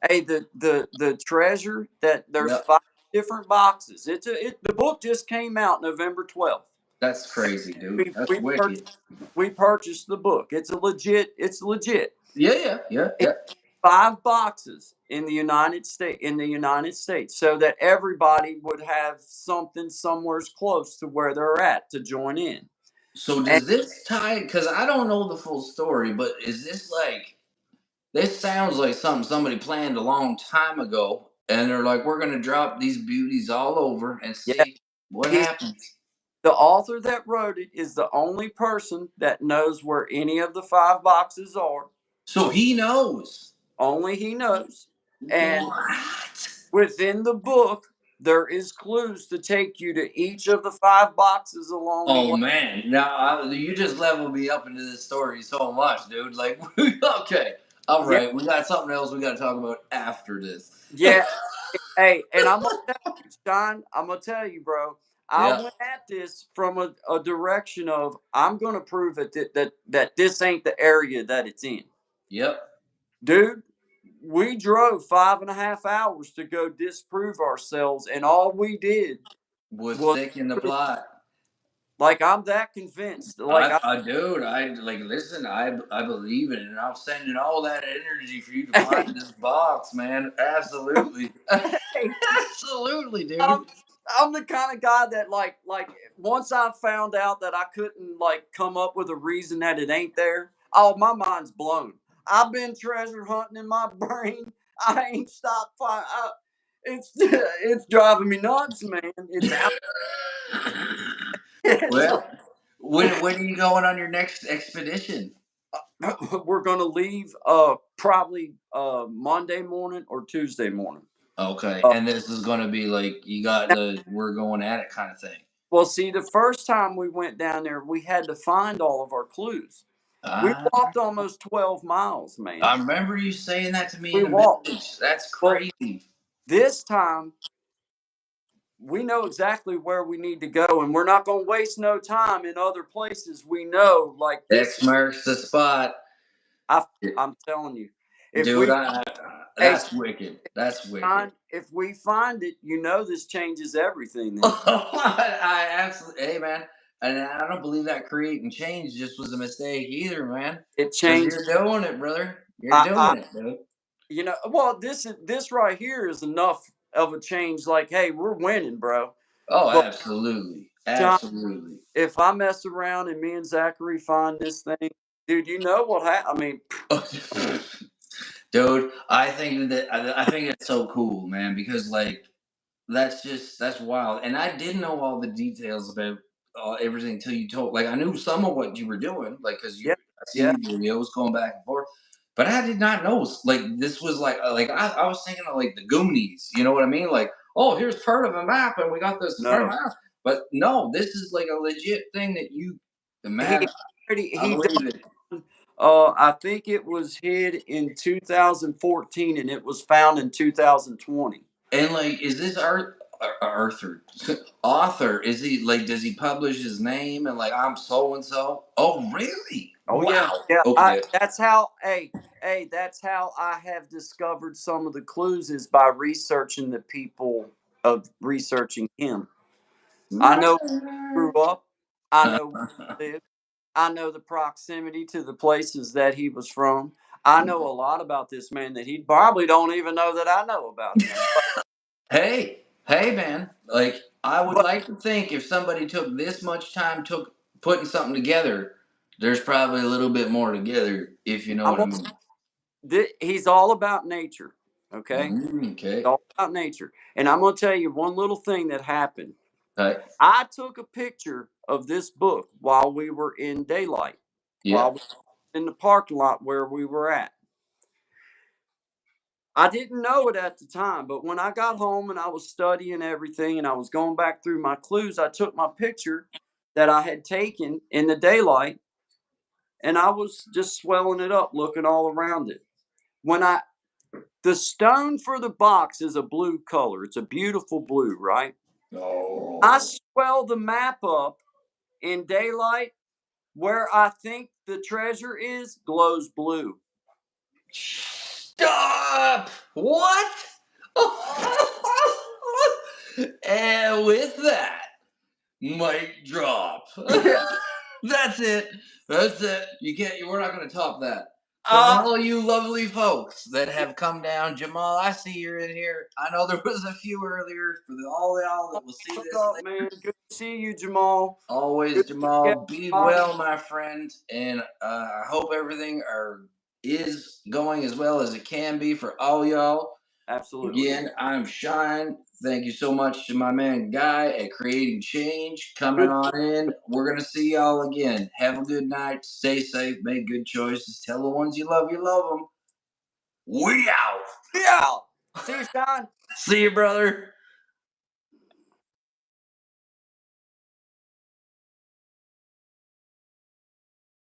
Hey, the treasure that there's
Yep.
5 different boxes. The book just came out November 12th.
That's crazy, dude.
We
That's
we
wicked.
purchased we purchased the book. It's legit.
Yeah, yeah, yeah,
It's
yeah.
5 boxes in the United States, so that everybody would have something somewhere close to where they're at to join in.
So
And
does this tie? Because I don't know the full story, but is this like this sounds like something somebody planned a long time ago, and they're like, "We're gonna drop these beauties all over and
yeah,
see what
he's
happens."
the author that wrote it is the only person that knows where any of the 5 boxes are.
So he knows.
Only he knows. And
What?
within the book, there is clues to take you to each of the 5 boxes along the
Oh
way.
man, now you just leveled me up into this story so much, dude. Like, okay, all
Yeah,
right, we got something else we got to talk about after this.
yeah. Hey, and I'm gonna tell you, Sean, I'm gonna tell you, bro. I
Yeah.
went at this from a direction of I'm gonna prove it that this ain't the area that it's in.
Yep.
Dude, we drove 5.5 hours to go disprove ourselves, and all we did
Was
was
thick in the plot.
like I'm that convinced. Like
Dude, I like listen. I believe it, and I'm sending all that energy for you to find this box, man. Absolutely,
hey,
absolutely, dude.
I'm I'm the kind of guy that once I found out that I couldn't come up with a reason that it ain't there, oh my mind's blown. I've been treasure hunting in my brain. I ain't stopped. It's it's driving me nuts, man. It's out. It's
Well, when are you going on your next expedition?
we're gonna leave probably Monday morning or Tuesday morning.
Okay,
Uh,
and this is gonna be like you got the we're going at it kind of thing.
well, see, the first time we went down there, we had to find all of our clues. We
Ah,
walked almost 12 miles,
I
man.
remember you saying that to me
We
in a
walked.
message. That's
Well,
crazy.
this time we know exactly where we need to go, and we're not going to waste no time in other places. We know, like this.
X marks the spot.
I, I'm telling you, if
Dude,
we, hey,
that's wicked. That's wicked.
Sean, if we find it, this changes everything. Then
I absolutely, hey man, and I don't believe that create and change just was a mistake either, man.
it
Because
changed.
you're doing it, brother. You're
I
doing it, dude.
well, this right here is enough of a change. Like, hey, we're winning, bro.
Oh,
But
absolutely,
Sean,
absolutely.
if I mess around and me and Zachary find this thing, dude, you know what I mean,
Dude, I think it's so cool, man, because like that's wild. And I didn't know all the details about everything until you told. Like I knew some of what you were doing, like because you
yeah,
I
yeah,
seen your videos going back and forth. But I did not know like this was like I was thinking of like the Goonies. You know what I mean? Like oh, here's part of a map, and we got this part of
no.
a map. But no, this is like a legit thing that you,
He
man. I
he
believe it.
done, I think it was hid in 2014 and it was found in 2020.
And like, is this Arthur author? Is he like? Does he publish his name and like I'm so and so? Oh, really?
Oh yeah,
Wow.
yeah.
Okay.
That's how. That's how I have discovered some of the clues is by researching the people of researching him. I know where he grew up. I know where he lived. I know the proximity to the places that he was from. I know a lot about this man that he probably don't even know that I know about him.
Hey, hey, man. Like I would
But
like to think if somebody took this much time took putting something together, there's probably a little bit more together, if you know
I'm
what I
gonna
mean.
he's all about nature, okay?
Okay.
All about nature. And I'm gonna tell you one little thing that happened.
Okay.
I took a picture of this book while we were in daylight,
Yeah.
while we were in the parking lot where we were at. I didn't know it at the time, but when I got home and I was studying everything and I was going back through my clues, I took my picture that I had taken in the daylight and I was just swelling it up, looking all around it. When I The stone for the box is a blue color. It's a beautiful blue, right? I
Oh.
swell the map up in daylight. Where I think the treasure is glows blue.
Stop! What? And with that, mic drop. That's it. That's it. You can't. We're not going to top that. For
Uh,
all you lovely folks that have come down, Jamal, I see you're in here. I know there was a few earlier. For all y'all that will see
what's
this
up,
later,
man? Good to see you, Jamal.
always
Good to see
Jamal. Be
everybody.
well, my friend, and I hope everything is going as well as it can be for all y'all.
Absolutely.
Again, I'm Shine. Thank you so much to my man Guy at Creating Change coming
Good.
on in. We're gonna see y'all again. Have a good night. Stay safe. Make good choices. Tell the ones you love them. We out.
Yeah. See you, Sean.
See you, brother.